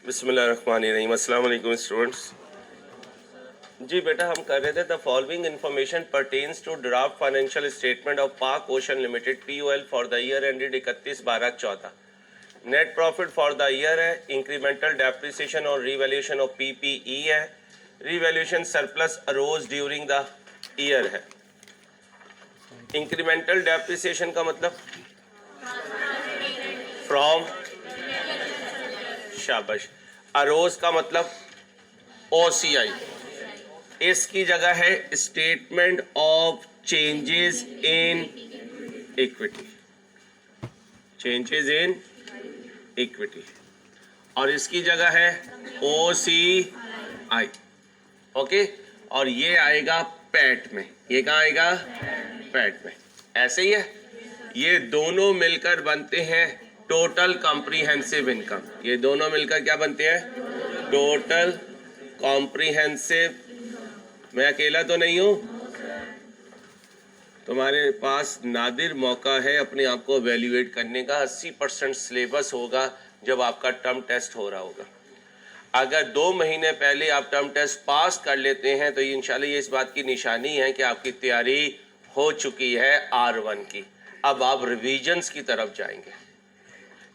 बिस्मिल्लाहिर्रहमानिर्रहीम। अस्सलाम वालेकुम स्टूडेंट्स। जी बेटा, हम कर रहे थे the following information pertains to draft financial statement of Pak ocean limited POL for the year ended 31/12/14। Net profit for the year है, इंक्रीमेंटल डेप्रिसिएशन और रीवैल्यूएशन ऑफ PPE है, revaluation surplus arose during the year है। Incremental depreciation का मतलब from, शाबाश। Arrows का मतलब OCI। इसकी जगह है statement of changes in equity, changes in equity, और इसकी जगह है OCI। ओके, और ये आएगा पैट में। ये कहाँ आएगा? पैट में। ऐसे ही है, ये दोनों मिलकर बनते हैं टोटल कॉम्प्रिहेंसिव इनकम। ये दोनों मिलकर क्या बनते हैं? Total comprehensive. मैं अकेला तो नहीं हूं, तुम्हारे पास नादिर मौका है अपने आप को एवेल्युएट करने का। 80% सिलेबस होगा जब आपका टर्म टेस्ट हो रहा होगा। अगर 2 महीने पहले आप टर्म टेस्ट पास कर लेते हैं तो इंशाल्लाह ये इस बात की निशानी है कि आपकी तैयारी हो चुकी है R1 की। अब आप रिविजन्स की तरफ जाएंगे।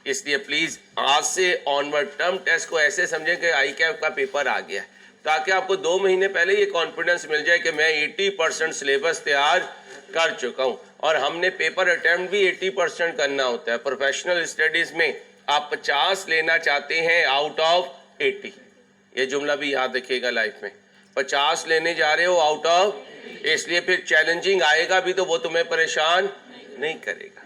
इसलिए प्लीज आज से ऑनवर्ड टर्म टेस्ट को ऐसे समझें कि ICAP का पेपर आ गया है, ताकि आपको 2 महीने पहले ये कॉन्फिडेंस मिल जाए कि मैं 80% सिलेबस तैयार कर चुका हूं। और हमने पेपर अटेम्प्ट भी 80% करना होता है। प्रोफेशनल स्टडीज में आप 50 लेना चाहते हैं आउट ऑफ 80। ये जुमला भी याद रखिएगा लाइफ में, 50 लेने जा रहे हो आउट ऑफ, इसलिए फिर चैलेंजिंग आएगा भी तो वो तुम्हें परेशान नहीं करेगा।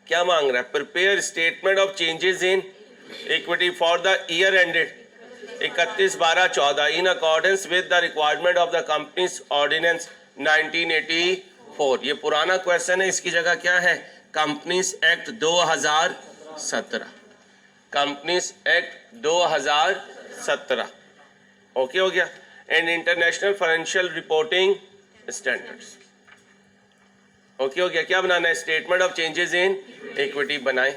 क्या मांग रहा है? Prepare statement of changes in equity for the year ended 31/12/14 in accordance with the requirement of the companies ordinance 1984। ये पुराना क्वेश्चन है, इसकी जगह क्या है? Companies act 2017, companies act 2017। Okay हो गया। And international financial reporting standards. Okay हो गया। क्या बनाना है? Statement of changes in equity बनाए।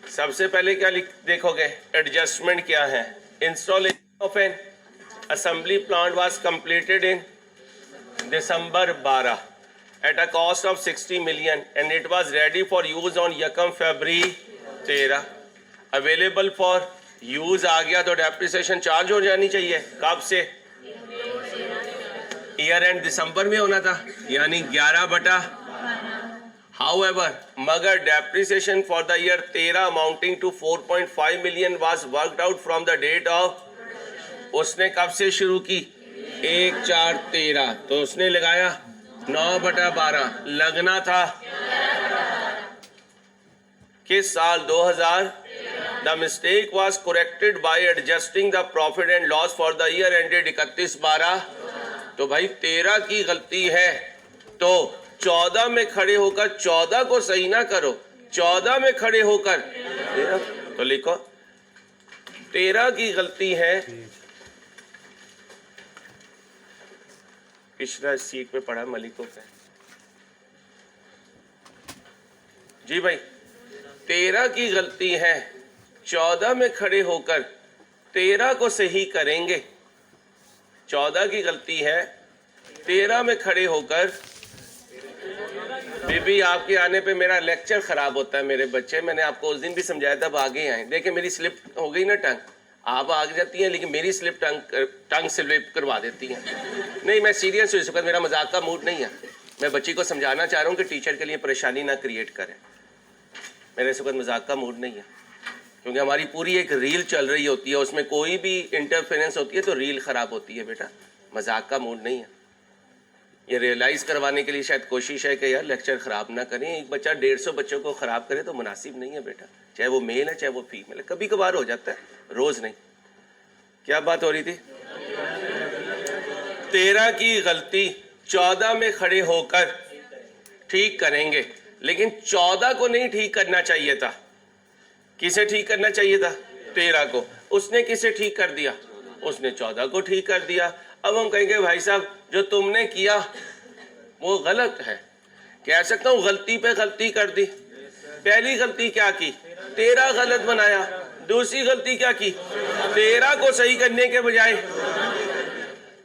सबसे पहले क्या देखोगे? एडजस्टमेंट क्या है? Installation of an assembly plant was completed in December 12 at a cost of 60 million and it was ready for use on 1 February 13। Available for use आ गया तो डेप्रिसिएशन चार्ज हो जानी चाहिए। कब से? ईयर एंड दिसंबर में होना था, यानी 11/। हाउएवर, मगर depreciation for the year 13 amounting to 4.5 million was worked out from the date of. उसने कब से शुरू की? 1/4/13, तो उसने लगाया 9/12। लगना था किस साल? 2000। The mistake was corrected by adjusting the profit and loss for the year ended 31/12। तो भाई 13 की गलती है तो 14 में खड़े होकर 14 को सही ना करो, 14 में खड़े होकर 13 तो लिखो 13 की गलती है। पिछला सीट पे पढ़ा मलिकों पे। जी भाई, 13 की गलती है, 14 में खड़े होकर 13 को सही करेंगे। 14 की गलती है, 13 में खड़े होकर। बेबी, आपके आने पे मेरा लेक्चर खराब होता है मेरे बच्चे। मैंने आपको उस दिन भी समझाया था, अब आगे आए। देखिए मेरी स्लिप हो गई ना टंग, आप आगे जाती हैं लेकिन मेरी स्लिप टंग स्लिप करवा देती हैं। नहीं, मैं सीरियस हूँ इस वक्त, मेरा मजाक का मूड नहीं है। मैं बच्ची को समझाना चाह रहा हूँ कि टीचर के लिए परेशानी ना क्रिएट करें। मेरा इस वक्त मजाक का मूड नहीं है, क्योंकि हमारी पूरी एक रील चल रही होती है, उसमें कोई भी इंटरफेरेंस होती है तो रील खराब होती है। बेटा मजाक का मूड नहीं है। ये रियलाइज करवाने के लिए शायद कोशिश है कि यार लेक्चर खराब ना करें। एक बच्चा 150 बच्चों को खराब करे तो मुनासिब नहीं है बेटा, चाहे वो मेल है चाहे वो फीमेल है। कभी कभार हो जाता है, रोज नहीं। क्या बात हो रही थी? 13 की गलती 14 में खड़े होकर ठीक करेंगे, लेकिन 14 को नहीं ठीक करना चाहिए था। किसे ठीक करना चाहिए था? 13 को। उसने किसे ठीक कर दिया? उसने 14 को ठीक कर दिया। अब हम कहेंगे भाई साहब जो तुमने किया वो गलत है। कह सकता हूँ गलती पे गलती कर दी। पहली गलती क्या की, 13 गलत बनाया। दूसरी गलती क्या की, 13 को सही करने के बजाय,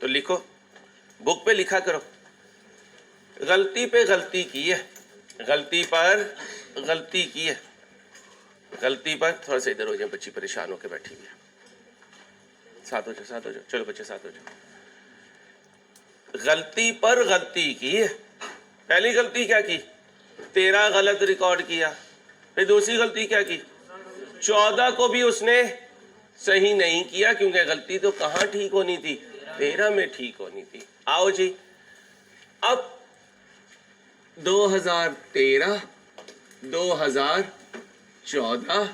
तो लिखो, बुक पे लिखा करो, गलती पे गलती की है, गलती पर गलती की है, गलती पर। थोड़ा सा इधर हो जाए, बच्ची परेशान होकर बैठी हुई है। साथ हो जाओ, साथ हो जाओ, चलो बच्चे साथ हो जाओ। गलती पर गलती की है। पहली गलती क्या की, 13 गलत रिकॉर्ड किया। फिर दूसरी गलती क्या की, 14 को भी उसने सही नहीं किया, क्योंकि गलती तो कहाँ ठीक होनी थी, 13 में ठीक होनी थी। आओ जी, अब 2013, 2014,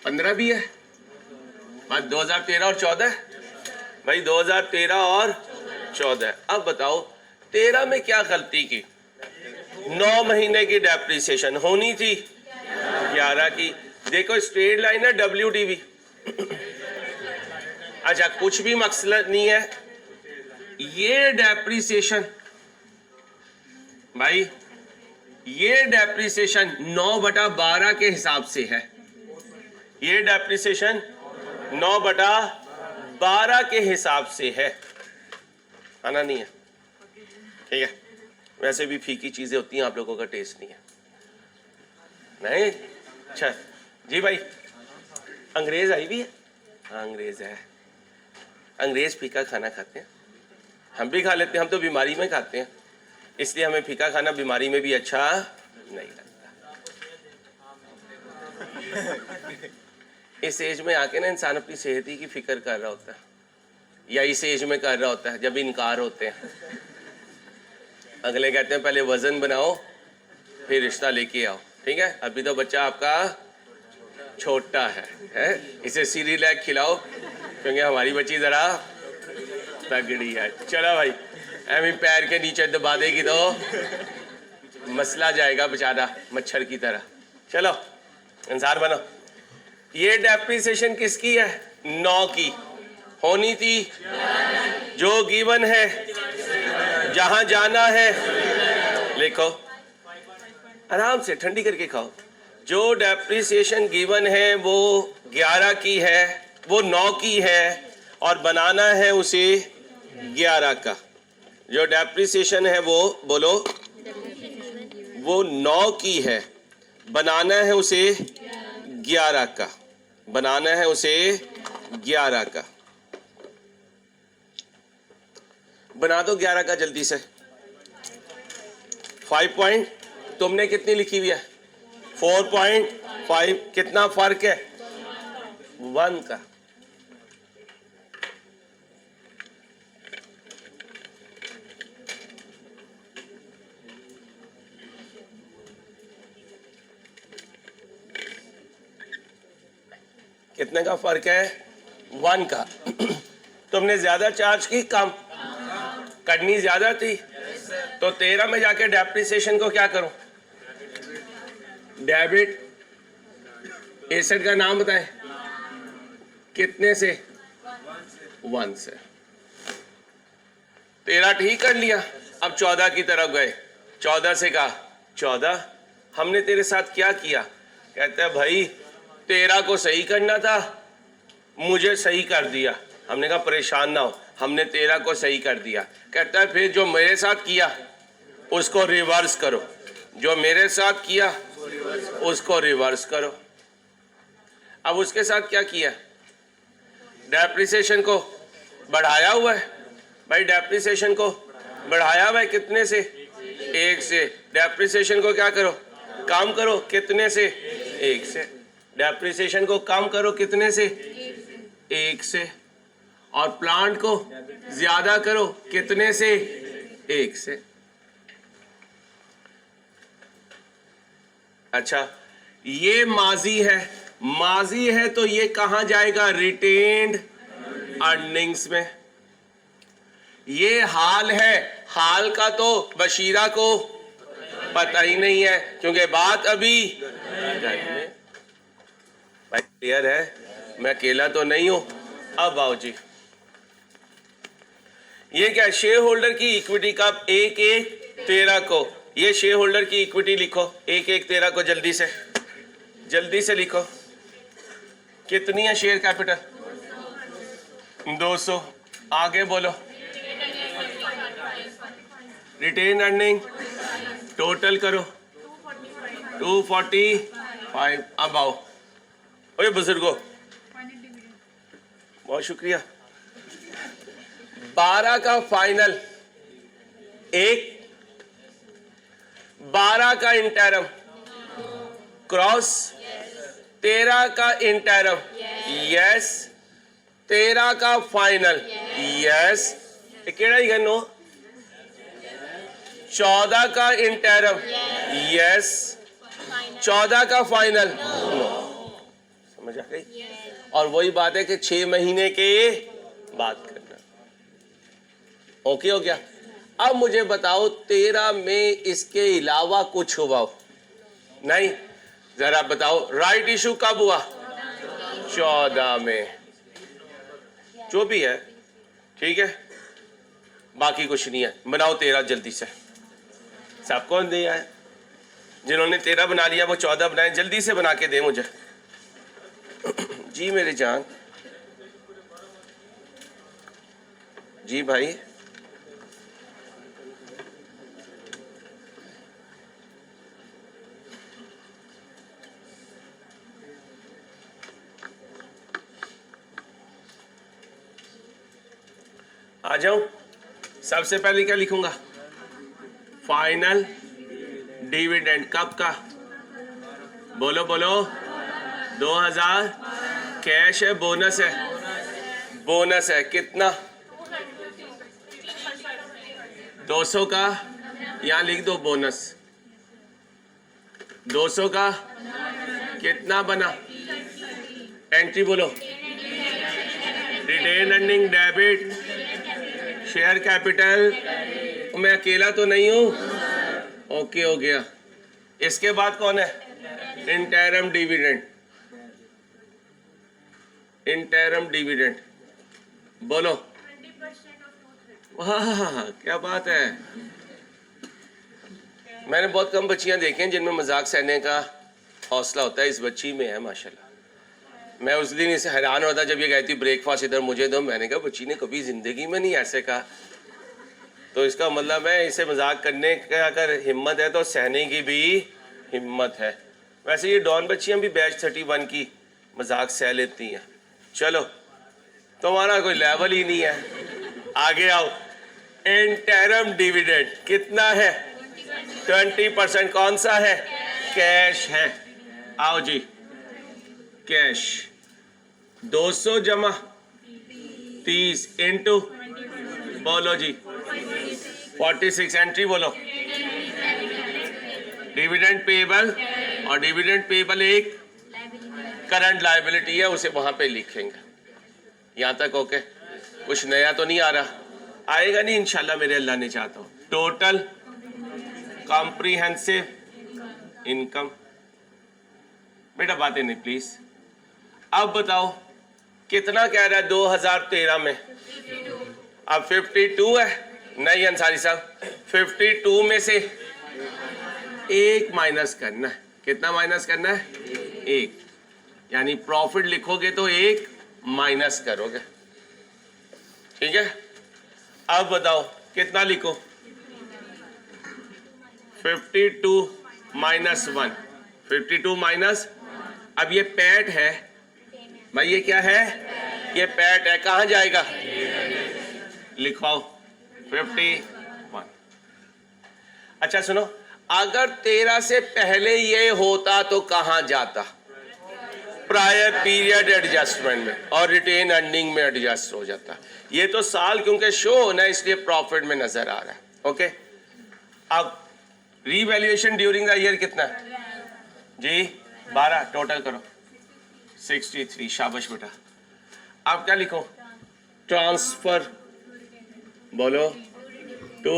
15 भी है, बस 2013 और 14 भाई, 2013 और 14। अब बताओ 13 में क्या गलती की, 9 महीने की डेप्रिसिएशन होनी थी 11 की। देखो स्ट्रेट लाइन है WDV। अच्छा, कुछ भी मकसद नहीं है, ये डेप्रिसिएशन भाई, ये डेप्रिसिएशन 9/12 के हिसाब से है। ये डेप्रिसिएशन 9/12 के हिसाब से है, आना नहीं है, ठीक है। वैसे भी फीकी चीजें होती हैं, आप लोगों का टेस्ट नहीं है, नहीं। अच्छा जी भाई, अंग्रेज आई भी है? हाँ अंग्रेज है। अंग्रेज फीका खाना खाते हैं, हम भी खा लेते हैं, हम तो बीमारी में खाते हैं, इसलिए हमें फीका खाना बीमारी में भी अच्छा नहीं लगता। इस एज में आके ना इंसान अपनी सेहत ही की फिक्र कर रहा होता है, या इस एज में कर रहा होता है जब इनकार होते हैं। अगले कहते हैं पहले वजन बनाओ फिर रिश्ता लेके आओ, ठीक है। अभी तो बच्चा आपका छोटा है? इसे सीरियलैक खिलाओ, क्योंकि हमारी बच्ची जरा तगड़ी है। चलो भाई, एमी पैर के नीचे दबा देगी तो मसला जाएगा बेचारा मच्छर की तरह। चलो इंसान बनो। ये डेप्रिसिएशन किसकी है, 9 की होनी थी, जो गिवन है, जहां जाना है, लिखो आराम से, ठंडी करके खाओ। जो डेप्रिसिएशन गिवन है वो 11 की है, वो 9 की है, और बनाना है उसे 11 का। जो डेप्रिसिएशन है वो, बोलो, वो 9 की है, बनाना है उसे 11 का, बनाना है उसे 11 का। बना दो 11 का जल्दी से। 5 पॉइंट, तुमने कितनी लिखी हुई है, 4.5, कितना फर्क है, 1 का। कितने का फर्क है, 1 का। तुमने ज्यादा चार्ज की, कम करनी ज्यादा थी, तो 13 में जाके डेप्रिसिएशन को क्या करो, डेबिट। एसेट का नाम बताएं, कितने से, 1 से। 13 ठीक कर लिया, अब 14 की तरफ गए। 14 से कहा, 14 हमने तेरे साथ क्या किया, कहते हैं भाई 13 को सही करना था, मुझे सही कर दिया। हमने कहा परेशान ना हो, हमने 13 को सही कर दिया। कहता है फिर जो मेरे साथ किया उसको रिवर्स करो, जो मेरे साथ किया उसको रिवर्स करो। अब उसके साथ क्या किया, डेप्रिसिएशन को बढ़ाया हुआ है भाई, डेप्रिसिएशन को बढ़ाया हुआ है, कितने से, 1 से। डेप्रिसिएशन को क्या करो, कम करो, कितने से, 1 से। डेप्रिसिएशन को कम करो, कितने से, 1 से। और प्लांट को ज्यादा करो, कितने से, 1 से। अच्छा, ये माजी है, माजी है तो ये कहां जाएगा, रिटेन्ड अर्निंग्स में। ये हाल है, हाल का तो बशीरा को पता ही नहीं है, क्योंकि बात अभी भाई क्लियर है, मैं अकेला तो नहीं हूं। अब आओ जी, ये क्या, शेयर होल्डर की इक्विटी का 1/13 को, ये शेयर होल्डर की इक्विटी लिखो, 1/1/13 को जल्दी से लिखो। कितनी है शेयर कैपिटल? 200। आगे बोलो। रिटेन अर्निंग टोटल करो 245। अब आओ। ओए बुजुर्गो, बहुत शुक्रिया। 12 का फाइनल 1, 12 का इंटरम क्रॉस, 13 का इंटरम यस, 13 का फाइनल यस, केड़ा ही गनो 14 का इंटरम यस, 14 का फाइनल समझ आ गई। और वही बात है कि 6 महीने के बाद करना। ओके हो गया। अब मुझे बताओ 13 में इसके अलावा कुछ हुआ हो? नहीं। जरा बताओ राइट इशू कब हुआ? 14 में। जो भी है ठीक है, बाकी कुछ नहीं है। बनाओ 13 जल्दी से। सबको दिया है, जिन्होंने 13 बना लिया वो 14 बनाए, जल्दी से बना के दे मुझे। जी मेरे जान, जी भाई। आ जाओ। सबसे पहले क्या लिखूंगा? फाइनल डिविडेंड कब का? बोलो बोलो। 2000 कैश है, बोनस है? बोनस है कितना? 200 का, यहां लिख दो बोनस। 200 का कितना बना? एंट्री बोलो। Retained earning debit share capital. मैं अकेला तो नहीं हूं। ओके हो गया। इसके बाद कौन है? Interim dividend. इंटरम डिविडेंड बोलो। वाह क्या बात है। मैंने बहुत कम बच्चियां देखी हैं जिनमें मजाक सहने का हौसला होता है। इस बच्ची में है माशाल्लाह। मैं उस दिन इसे हैरान होता जब ये कहती ब्रेकफास्ट इधर मुझे दो। मैंने कहा बच्ची ने कभी जिंदगी में नहीं ऐसे कहा। तो इसका मतलब है इसे मजाक करने का अगर हिम्मत है तो सहने की भी हिम्मत है। वैसे ये डॉन बच्चियां भी बैच 31 की मजाक सह लेती हैं। चलो तुम्हारा कोई लेवल ही नहीं है। आगे आओ। इंटरम डिविडेंड कितना है? 20%। कौन सा है? कैश है। आओ जी कैश। 200 जमा 30 इंटू बोलो जी 46। एंट्री बोलो। डिविडेंड पेएबल, और डिविडेंड पेएबल एक करंट लायबिलिटी है, उसे वहां पे लिखेंगे। यहां तक ओके? कुछ नया तो नहीं आ रहा? आएगा नहीं इंशाल्लाह मेरे अल्लाह ने चाहता हूं। Total comprehensive income. बेटा बातें नहीं प्लीज। अब बताओ कितना कह रहा है 2013 में? अब 52 है। नहीं अंसारी साहब, 52 में से 1 माइनस करना है। कितना माइनस करना है? 1। यानी प्रॉफिट लिखोगे तो 1 माइनस करोगे। ठीक है। अब बताओ कितना लिखो? 52 माइनस 1। 52 माइनस, अब ये पैट है भाई। ये क्या है? ये पैट है। कहां जाएगा? लिखवाओ 51। अच्छा सुनो, अगर 13 से पहले ये होता तो कहां जाता? प्रायर पीरियड एडजस्टमेंट में और रिटेन अर्निंग में एडजस्ट हो जाता। ये तो साल क्योंकि शो होना है इसलिए प्रॉफिट में नजर आ रहा है। ओके। अब रीवैल्यूएशन ड्यूरिंग द ईयर कितना है जी? 12। टोटल करो 63। शाबाश बेटा। अब क्या लिखो? ट्रांसफर बोलो टू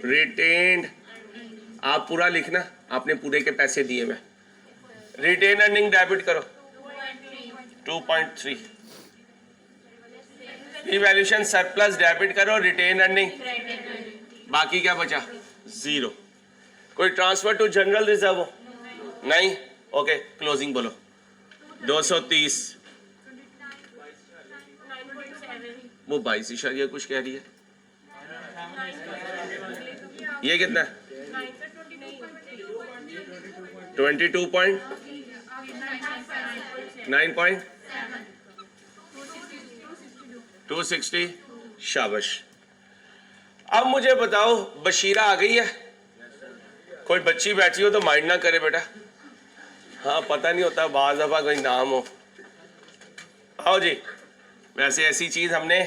रिटेन्ड। आप पूरा लिखना, आपने पूरे के पैसे दिए। मैं रिटेन अर्निंग डेबिट करो 2.3। रिवैल्यूएशन सरप्लस डेबिट करो, रिटेन अर्निंग। बाकी क्या बचा? 0। कोई ट्रांसफर टू जनरल रिजर्व हो? नहीं। ओके, क्लोजिंग बोलो। 230, वो 22 कुछ कह रही है। ये कितना है? 22.9.260। शाबाश। अब मुझे बताओ, बशीरा आ गई है? कोई बच्ची बैठी हो तो माइंड ना करे बेटा। हाँ, पता नहीं होता, बाज़ दफ़ा कोई नाम हो। आओ जी। वैसे ऐसी चीज़ हमने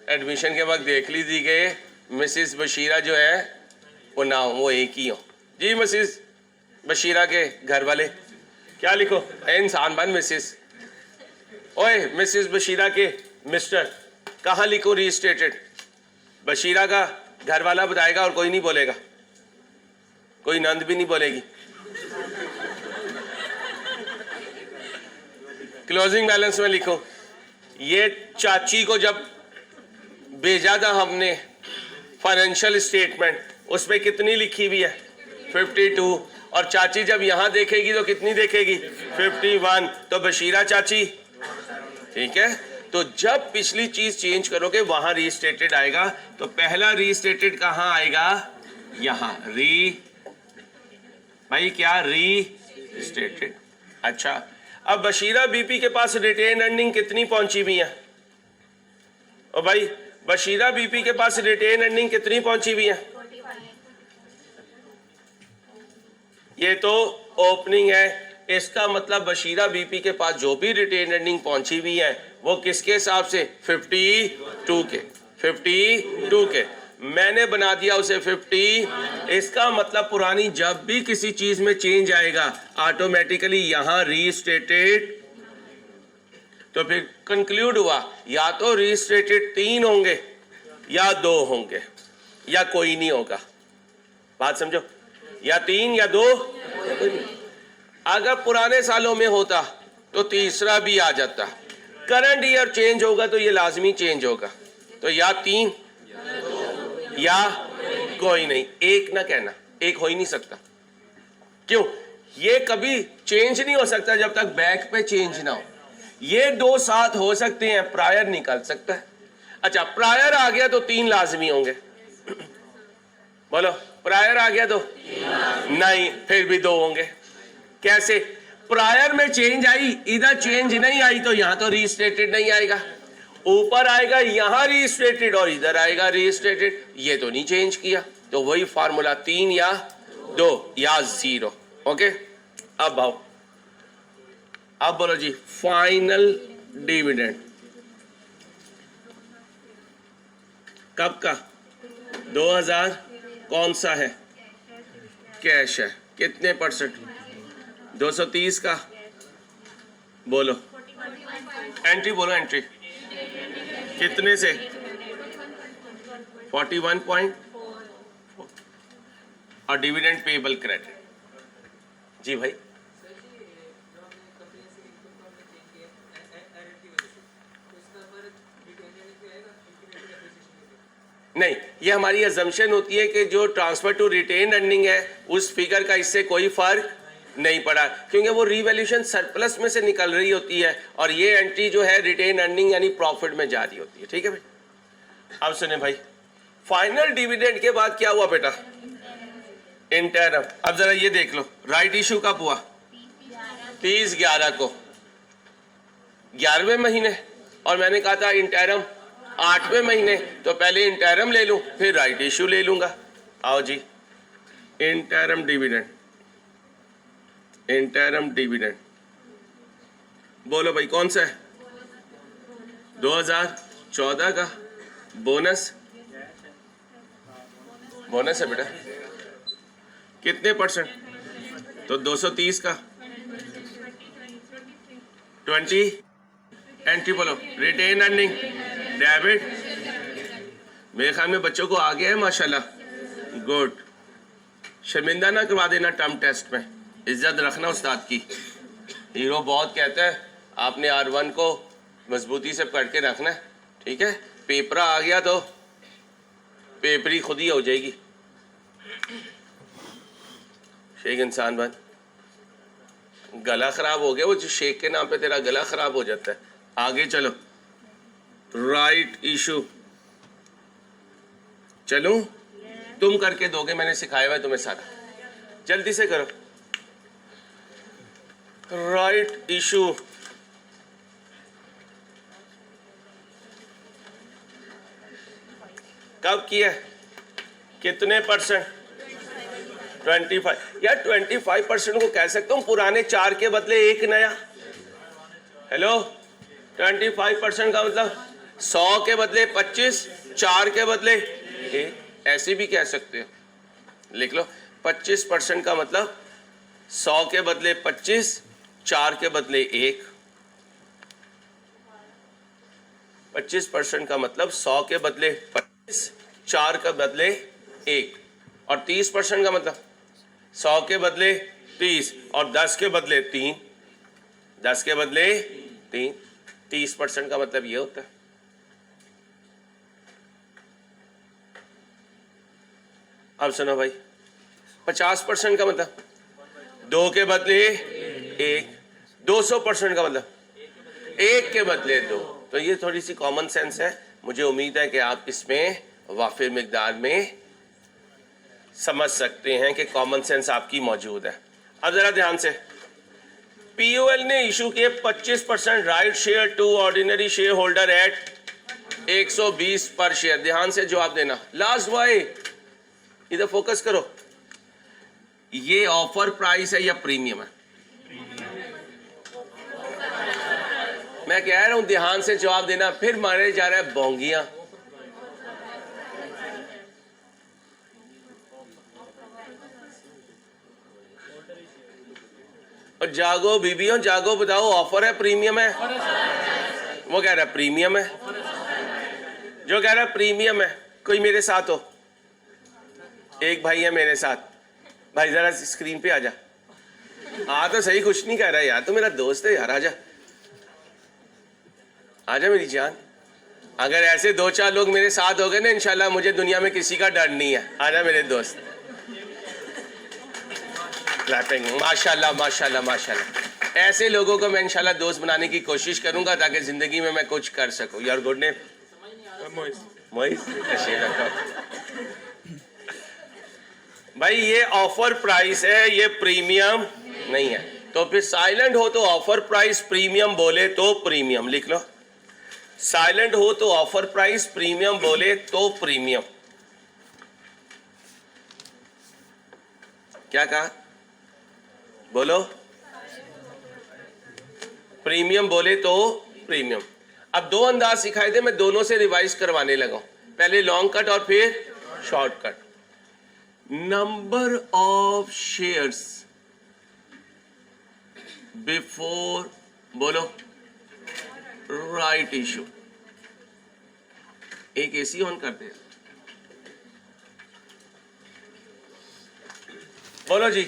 एडमिशन के वक्त देख ली थी कि मिसिस बशीरा जो है वो नाम वो एक ही हो जी। मिसिस बशीरा के घर वाले क्या लिखो? इंसान बन मिसिस। ओए, मिसिस बशीरा के मिस्टर कहाँ लिखो? रीस्टेटेड। बशीरा का घर वाला बताएगा और कोई नहीं बोलेगा, कोई नंद भी नहीं बोलेगी। क्लोजिंग बैलेंस में लिखो। ये चाची को जब भेजा था हमने फाइनेंशियल स्टेटमेंट, उसमें कितनी लिखी हुई है? 52। और चाची जब यहां देखेगी तो कितनी देखेगी? 51। तो बशीरा चाची, ठीक है। तो जब पिछली चीज चेंज करोगे वहां रीस्टेटेड आएगा। तो पहला रीस्टेटेड कहां आएगा? यहां भाई क्या? रीस्टेटेड। अच्छा, अब बशीरा बीपी के पास रिटेन अर्निंग कितनी पहुंची हुई है? और भाई बशीरा बीपी के पास रिटेन अर्निंग कितनी पहुंची हुई है? ये तो ओपनिंग है। इसका मतलब बशीरा बीपी के पास जो भी रिटेन अर्निंग पहुंची हुई है वो किसके हिसाब से? 52 के। 52 के मैंने बना दिया उसे 50। इसका मतलब पुरानी जब भी किसी चीज में चेंज आएगा ऑटोमेटिकली यहां रीस्टेटेड। तो फिर कंक्लूड हुआ या तो रीस्टेटेड 3 होंगे या 2 होंगे या कोई नहीं होगा। बात समझो, या 3 या 2। अगर पुराने सालों में होता तो तीसरा भी आ जाता। करंट ईयर चेंज होगा तो ये लाजमी चेंज होगा। तो या 3 या कोई नहीं। एक ना कहना, एक हो ही नहीं सकता। क्यों? ये कभी चेंज नहीं हो सकता जब तक बैक पे चेंज ना हो। ये 2 साथ हो सकते हैं, प्रायर निकल सकता है। अच्छा, प्रायर आ गया तो 3 लाजमी होंगे। बोलो, प्रायर आ गया तो नहीं, फिर भी 2 होंगे। कैसे? प्रायर में चेंज आई, इधर चेंज नहीं आई तो यहां तो रीस्टेटेड नहीं आएगा। ऊपर आएगा यहां रीस्टेटेड और इधर आएगा रीस्टेटेड। ये तो नहीं चेंज किया, तो वही फार्मूला 3 या 2 या 0। ओके, अब आओ, अब बोलो जी फाइनल डिविडेंड कब का? 2000 कौन सा है? कैश है। कितने परसेंट? 230 का। बोलो एंट्री, बोलो एंट्री कितने से? 41 और डिविडेंड पेएबल क्रेडिट। जी भाई, नहीं, ये हमारी अजम्पशन होती है कि जो ट्रांसफर टू रिटेन अर्निंग है उस फिगर का इससे कोई फर्क नहीं पड़ा, क्योंकि वो रीवैल्यूएशन सरप्लस में से निकल रही होती है और ये एंट्री जो है रिटेन अर्निंग यानी प्रॉफिट में जा रही होती है। ठीक है भाई। अब सुने भाई, फाइनल डिविडेंड के बाद क्या हुआ बेटा? इंटरम। अब जरा ये देख लो, राइट इशू कब हुआ? 30/11 को, 11वें महीने। और मैंने कहा था इंटरम 8वें महीने, तो पहले इंटरम ले लूं फिर राइट इशू ले लूंगा। आओ जी, इंटरम डिविडेंड, इंटरम डिविडेंड बोलो भाई कौन सा है? 2014 का बोनस, बोनस है बेटा। कितने परसेंट? तो 230 का 20। एंट्री बोलो, रिटेन अर्निंग डेबिट। मेरे ख्याल में बच्चों को आ गया है माशाल्लाह, गुड। शर्मिंदा ना करवा देना टर्म टेस्ट में, इज्जत रखना उस्ताद की। हीरो बहुत कहता है आपने R1 को मजबूती से पढ़ के रखना है, ठीक है। पेपर आ गया तो पेपर ही खुद ही हो जाएगी। शेख इंसान बन, गला खराब हो गया, वो जो शेख के नाम पे तेरा गला खराब हो जाता है। आगे चलो, राइट इशू, चलो तुम करके दोगे, मैंने सिखाया हुआ है तुम्हें सारा, जल्दी से करो। राइट इशू, कब किया, कितने परसेंट? 25। यार 25% को कह सकता हूँ पुराने 4 के बदले एक नया। हेलो, 25% का मतलब 100 के बदले 25, 4 के बदले एक, ऐसे भी कह सकते हो। लिख लो, 25% का मतलब 100 के बदले 25, 4 के बदले एक। 25% का मतलब 100 के बदले 25, 4 के बदले एक। और 30% का मतलब 100 के बदले 30 और 10 के बदले 3, 10 के बदले 3। 30% का मतलब ये होता है। अब सुनो भाई, 50% का मतलब 2 के बदले 1, 200% का मतलब 1 के बदले 2। तो ये थोड़ी सी कॉमन सेंस है, मुझे उम्मीद है कि आप इसमें वाफिर मिकदार में समझ सकते हैं कि कॉमन सेंस आपकी मौजूद है। अब जरा ध्यान से, पीओएल ने इशू किए 25% right share to ordinary share holder at 120 per share. ध्यान से जवाब देना। लास्ट वाई, इधर फोकस करो, ये ऑफर प्राइस है या प्रीमियम है? मैं कह रहा हूं ध्यान से जवाब देना, फिर मारे जा रहा है बोंगियां। और जागो बीबियों, जागो, बताओ ऑफर है प्रीमियम है? वो कह रहा है प्रीमियम है। जो कह रहा है प्रीमियम है, कोई मेरे साथ हो? एक भाई है मेरे साथ, भाई जरा स्क्रीन पे आजा। तो सही, कुछ नहीं कह रहा यार, तो मेरा दोस्त है यार, आजा आजा मेरी जान। अगर ऐसे 2-4 लोग मेरे साथ हो गए ना, इंशाल्लाह मुझे दुनिया में किसी का डर नहीं है। आजा मेरे दोस्त। क्लैपिंग, माशाल्लाह माशाल्लाह माशाल्लाह। ऐसे लोगों को मैं इंशाल्लाह दोस्त बनाने की कोशिश करूंगा ताकि जिंदगी में मैं कुछ कर सकूं। Your good name? मोइस। भाई ये ऑफर प्राइस है, ये प्रीमियम नहीं है। तो फिर साइलेंट हो तो ऑफर प्राइस, प्रीमियम बोले तो प्रीमियम। लिख लो, साइलेंट हो तो ऑफर प्राइस, प्रीमियम बोले तो प्रीमियम। क्या कहा? बोलो, प्रीमियम बोले तो प्रीमियम। अब 2 अंदाज सिखाए थे, मैं दोनों से रिवाइज करवाने लगा। पहले लॉन्ग कट और फिर short cut. Number of shares before, बोलो, राइट इशू। एक एसी ऑन कर दे। बोलो जी,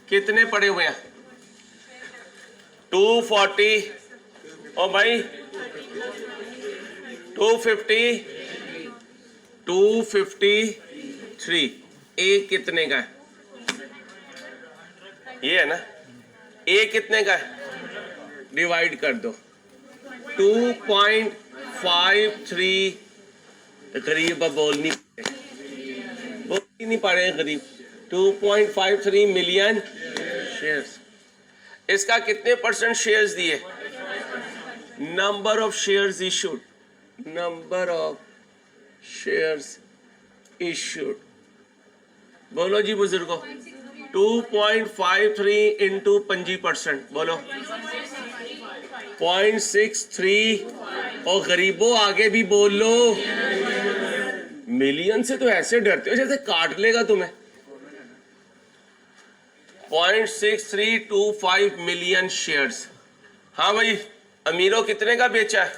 कितने पड़े हुए हैं? 240, ओ भाई 250, 253। एक कितने का है? ये है ना, एक कितने का है? डिवाइड कर दो। 2.53। गरीब अब बोल नहीं पा रहे हैं गरीब। 2.53 मिलियन शेयर्स। इसका कितने परसेंट शेयर्स दिए? Number of shares issued, number of shares issued. बोलो जी बुजुर्गो, 2.53 इंटू 25%, बोलो 0.63। और गरीबों आगे भी बोल लो। मिलियन से तो ऐसे डरते हो जैसे काट लेगा तुम्हें। 0.6325 मिलियन शेयर्स। हाँ भाई, अमीरों कितने का बेचा है?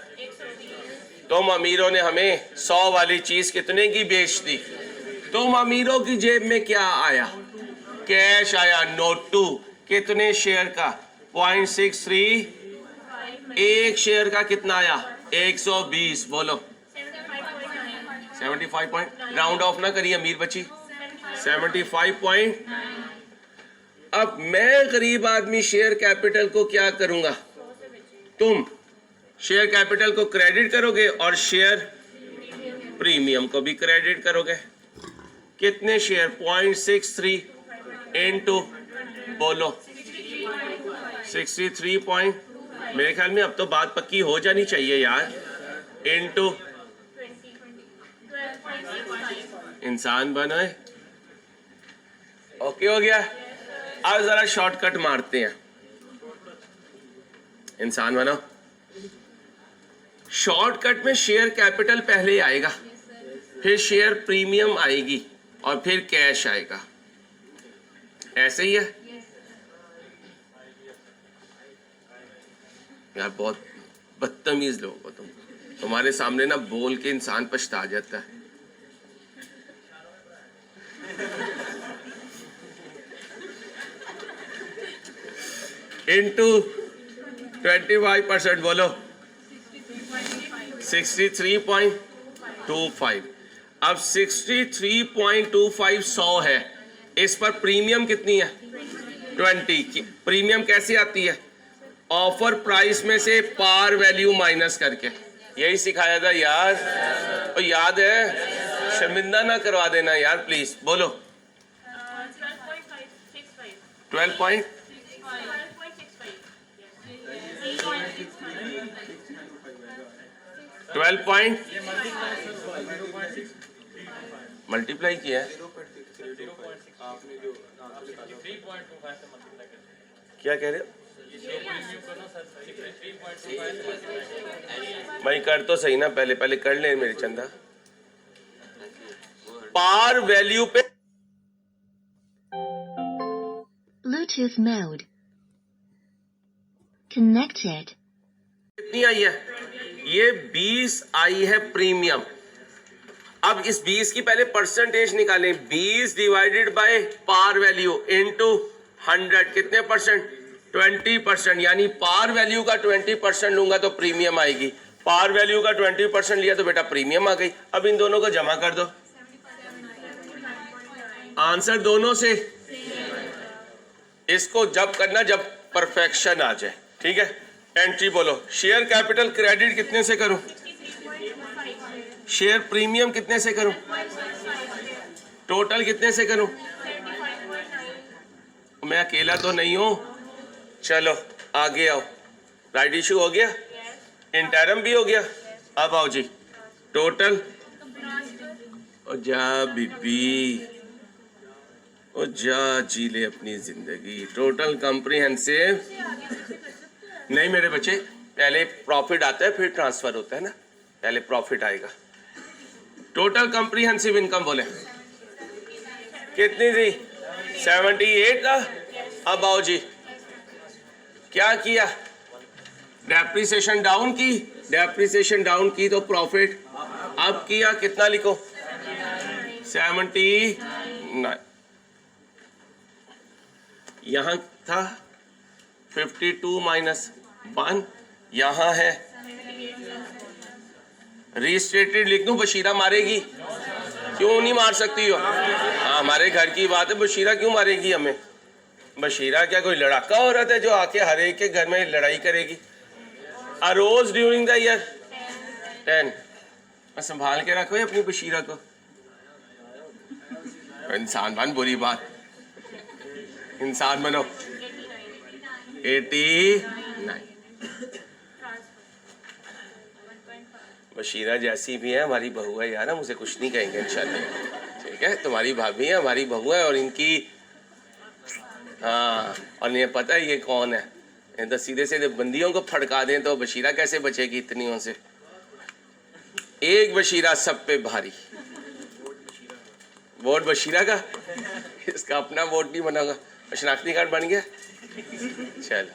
तुम अमीरों ने हमें 100 वाली चीज कितने की बेच दी? तुम अमीरों की जेब में क्या आया? कैश आया, नोट 2। कितने शेयर का? 0.63। एक शेयर का कितना आया? 120। बोलो 75 पॉइंट। राउंड ऑफ ना करिए अमीर बच्ची, 75 पॉइंट। अब मैं गरीब आदमी शेयर कैपिटल को क्या करूंगा? तुम शेयर कैपिटल को क्रेडिट करोगे और शेयर प्रीमियम को भी क्रेडिट करोगे। कितने शेयर? 0.63 इनटू, बोलो 63 पॉइंट। मेरे ख्याल में अब तो बात पक्की हो जानी चाहिए यार। इनटू इंसान बनो। ओके हो गया। अब जरा शॉर्टकट मारते हैं। इंसान बनो। शॉर्टकट में शेयर कैपिटल पहले आएगा, फिर शेयर प्रीमियम आएगी और फिर कैश आएगा। ऐसे ही है यार। बहुत बदतमीज लोग हो तुम। तुम्हारे सामने ना बोल के इंसान पछता जाता है। इनटू 25%, बोलो 63.25। अब 63.25 100 है। इस पर प्रीमियम कितनी है? 20। प्रीमियम कैसे आती है? ऑफर प्राइस में से पार वैल्यू माइनस करके। यही सिखाया था यार, तो याद है? शर्मिंदा ना करवा देना यार प्लीज। बोलो 12 पॉइंट मल्टीप्लाई किया है। क्या कह रहे हो भाई? कर तो सही ना, पहले पहले कर ले मेरे चंदा। पार वैल्यू पे Bluetooth mode connected। कितनी आई है? ये 20 आई है प्रीमियम। अब इस 20 की पहले परसेंटेज निकालें। 20 divided by par value into 100। कितने परसेंट? 20%। यानी पार वैल्यू का 20% लूंगा तो प्रीमियम आएगी। पार वैल्यू का 20% लिया तो बेटा प्रीमियम आ गई। अब इन दोनों को जमा कर दो। आंसर दोनों से। इसको जब करना जब परफेक्शन आ जाए, ठीक है? एंट्री बोलो। शेयर कैपिटल क्रेडिट कितने से करूं? शेयर प्रीमियम कितने से करूं? टोटल कितने से करूं? मैं अकेला तो नहीं हूं। चलो आगे आओ। राइट इशू हो गया, इंटरम भी हो गया। अब आओ जी टोटल। ओ जा बीबी, ओ जा जी ले अपनी जिंदगी। टोटल कॉम्प्रिहेंसिव नहीं मेरे बच्चे, पहले प्रॉफिट आता है फिर ट्रांसफर होता है ना। पहले प्रॉफिट आएगा। टोटल कॉम्प्रिहेंसिव इनकम बोले कितनी थी? 78 था। अब आओ जी, क्या किया? डेप्रिसिएशन डाउन की। डेप्रिसिएशन डाउन की तो प्रॉफिट अब किया। कितना लिखो? 79। यहां था 52 माइनस 1। यहां है रीस्टेटेड लिख दूं? बशीरा मारेगी? क्यों नहीं मार सकती हो? हाँ हमारे घर की बात है। बशीरा क्यों मारेगी हमें? बशीरा क्या कोई लड़ाका औरत है जो आके हर एक के घर में लड़ाई करेगी? अ रोज ड्यूरिंग द ईयर 10। संभाल के रखो अपनी बशीरा को। इंसान बन, बुरी बात। इंसान बनो। 89। बशीरा जैसी भी है हमारी बहू है यार, हम उसे कुछ नहीं कहेंगे इंशाल्लाह। ठीक है, तुम्हारी भाभी है, हमारी बहू है। और इनकी हाँ, और इन्हें पता है ये कौन है। तो सीधे सीधे बंदियों को फड़का दें तो बशीरा कैसे बचेगी इतनियों से? एक बशीरा सब पे भारी। वोट बशीरा का, इसका अपना वोट नहीं बना होगा। शनाख्ती कार्ड बन गया। चल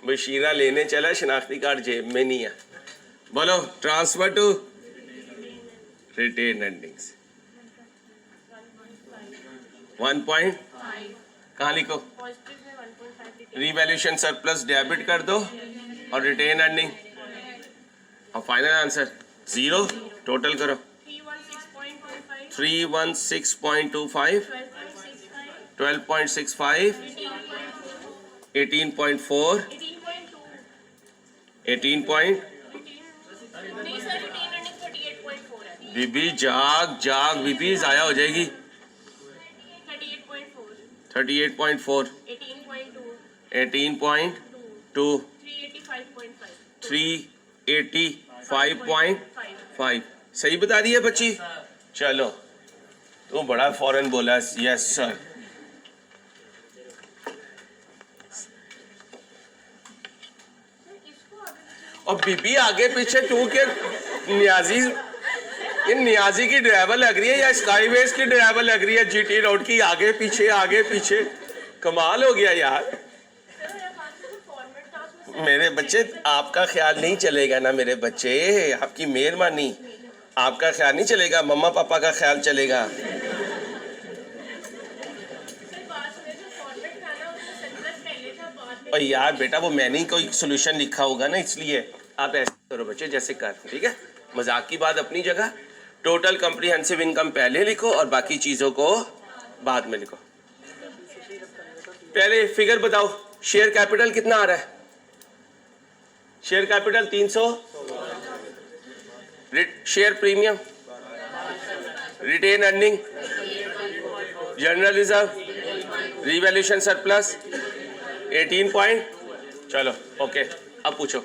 बशीरा लेने चला, शनाख्ती कार्ड जेब में नहीं है। बोलो ट्रांसफर टू रिटेन अर्निंग्स 1.5। कहाँ लिखो? रिवैल्यूएशन सरप्लस डेबिट कर दो और रिटेन अर्निंग, और फाइनल आंसर 0। टोटल करो 316.25, 12.65, 18.4, 18 नहीं सर, रिटेन अर्निंग 38.4 है। बीबी जाग बीबी ज़ाया हो जाएगी। 38.4, 38.4, 18.2, 18.2, 385.5, 385.5। सही बता रही है बच्ची? चलो, तो बड़ा फौरन बोला यस सर। और बीबी आगे पीछे क्योंकि नियाजी की ड्राइवर लग रही है या स्काईवेज की ड्राइवर लग रही है, जीटी रोड की, आगे पीछे कमाल हो गया यार। मेरे बच्चे आपका ख्याल नहीं चलेगा ना मेरे बच्चे, आपकी मेहरबानी, आपका ख्याल नहीं चलेगा, मम्मा पापा का ख्याल चलेगा। और यार बेटा वो मैंने ही कोई सोल्यूशन लिखा होगा ना, इसलिए आप ऐसे करो बच्चे जैसे कर, ठीक है। मजाक की बात अपनी जगह, टोटल कॉम्प्रिहेंसिव इनकम पहले लिखो और बाकी चीजों को बाद में लिखो। पहले फिगर बताओ, शेयर कैपिटल कितना आ रहा है? Share capital 300, share premium, retained earning, general reserve, revaluation surplus 18 point. चलो ओके, अब पूछो।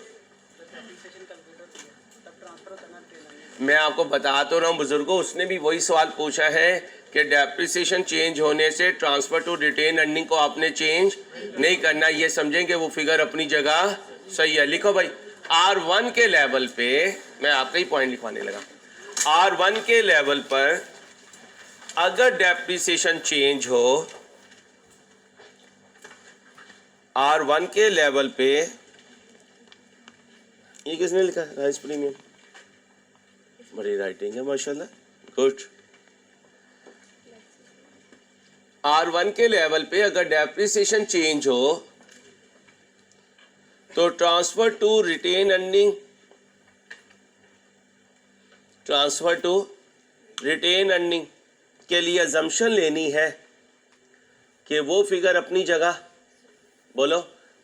मैं आपको बता तो रहा हूँ बुजुर्गों, उसने भी वही सवाल पूछा है कि डेप्रिसिएशन चेंज होने से ट्रांसफर टू रिटेन अर्निंग को आपने चेंज नहीं करना, ये समझें कि वो फिगर अपनी जगह सही है। लिखो भाई, R1 के लेवल पे, मैं आपका ही पॉइंट लिखवाने लगा, R1 के लेवल पर अगर डेप्रिसिएशन चेंज हो, R1 के लेवल पे, ये किसने लिखा? राइस प्रीमियम, बड़ी राइटिंग है माशाल्लाह, गुड। R1 के लेवल पे अगर डेप्रिसिएशन चेंज हो तो transfer to retained earning, transfer to retained earning के लिए अजम्पशन लेनी है कि वो फिगर अपनी जगह, बोलो,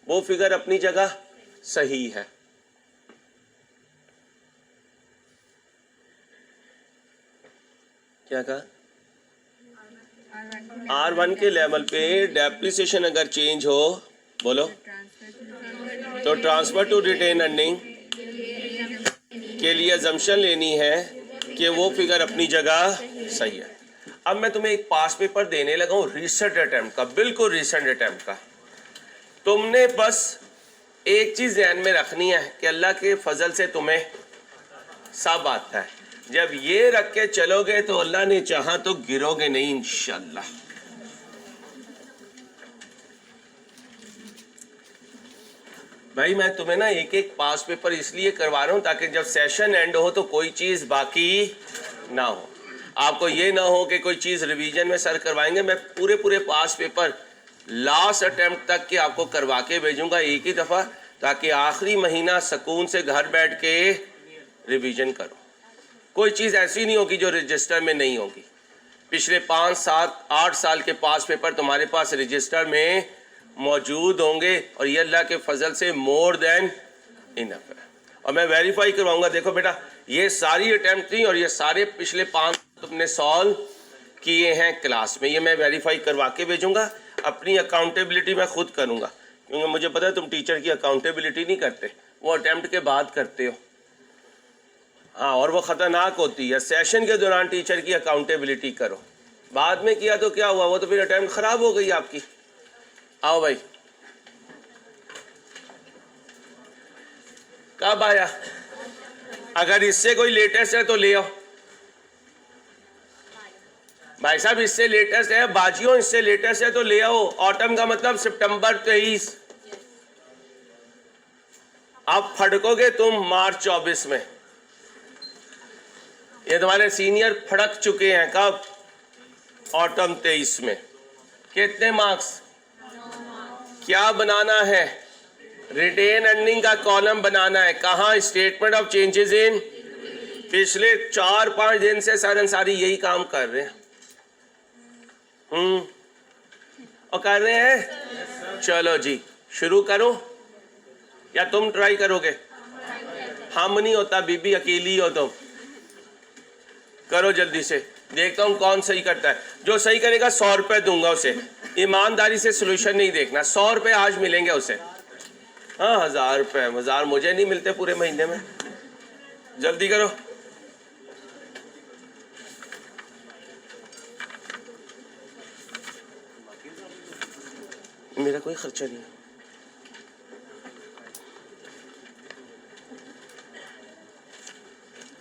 वो फिगर अपनी जगह सही है। क्या कहा? R1 के लेवल पे डेप्रिसिएशन अगर चेंज हो, बोलो, तो ट्रांसफर टू रिटेन अर्निंग के लिए अजम्पशन लेनी है कि वो फिगर अपनी जगह सही है। अब मैं तुम्हें एक पास पेपर देने लगा हूँ रिसेंट अटेम्प्ट का, बिल्कुल रिसेंट अटेम्प्ट का। तुमने बस एक चीज ध्यान में रखनी है कि अल्लाह के फजल से तुम्हें सब आता है। जब ये रख के चलोगे तो अल्लाह ने चाहा तो गिरोगे नहीं इंशाल्लाह। भाई मैं तुम्हें ना एक एक पास पेपर इसलिए करवा रहा हूं ताकि जब सेशन एंड हो तो कोई चीज बाकी ना हो, आपको ये ना हो कि कोई चीज रिवीजन में सर करवाएंगे। मैं पूरे पास पेपर लास्ट अटेम्प्ट तक के आपको करवा के भेजूंगा एक ही दफा, ताकि आखिरी महीना सुकून से घर बैठ के रिवीजन करो। कोई चीज़ ऐसी नहीं होगी जो रजिस्टर में नहीं होगी। पिछले 5, 7, 8 साल के पास पेपर तुम्हारे पास रजिस्टर में मौजूद होंगे और ये अल्लाह के फजल से मोर देन इनफ है। और मैं वेरीफाई करवाऊंगा, देखो बेटा ये सारी अटेम्प्ट थी और ये सारे पिछले 5 तुमने सॉल्व किए हैं क्लास में, ये मैं वेरीफाई करवा के भेजूंगा। अपनी अकाउंटेबिलिटी मैं खुद करूंगा, क्योंकि मुझे पता है तुम टीचर की अकाउंटेबिलिटी नहीं करते, वो अटेम्प्ट के बाद करते हो। हाँ, और वो ख़तरनाक होती है। सेशन के दौरान टीचर की अकाउंटेबिलिटी करो, बाद में किया तो क्या हुआ, वो तो फिर अटेम्प्ट ख़राब हो गई आपकी। आओ भाई, कब आया? अगर इससे कोई लेटेस्ट है तो ले आओ। भाई साहब इससे लेटेस्ट है, बाजियों इससे लेटेस्ट है तो ले आओ। ऑटम का मतलब सितंबर 23, अब फड़कोगे तुम मार्च 24 में। ये तुम्हारे सीनियर फड़क चुके हैं कब? ऑटम 23 में। कितने मार्क्स? क्या बनाना है? रिटेन अर्निंग का कॉलम बनाना है। कहाँ? स्टेटमेंट ऑफ चेंजेस इन पिछले 4-5 दिन से सर अंसारी यही काम कर रहे हैं। और कर रहे हैं। चलो जी शुरू करो या तुम ट्राई करोगे? हम नहीं होता बीबी, अकेली हो तुम। करो जल्दी से, देखता हूं कौन सही करता है। जो सही करेगा 100 रुपए दूंगा उसे। ईमानदारी से सोल्यूशन नहीं देखना। 100 रुपए आज मिलेंगे उसे। हाँ 1000 रुपए, 1000 मुझे नहीं मिलते पूरे महीने में। जल्दी करो। मेरा कोई खर्चा नहीं है।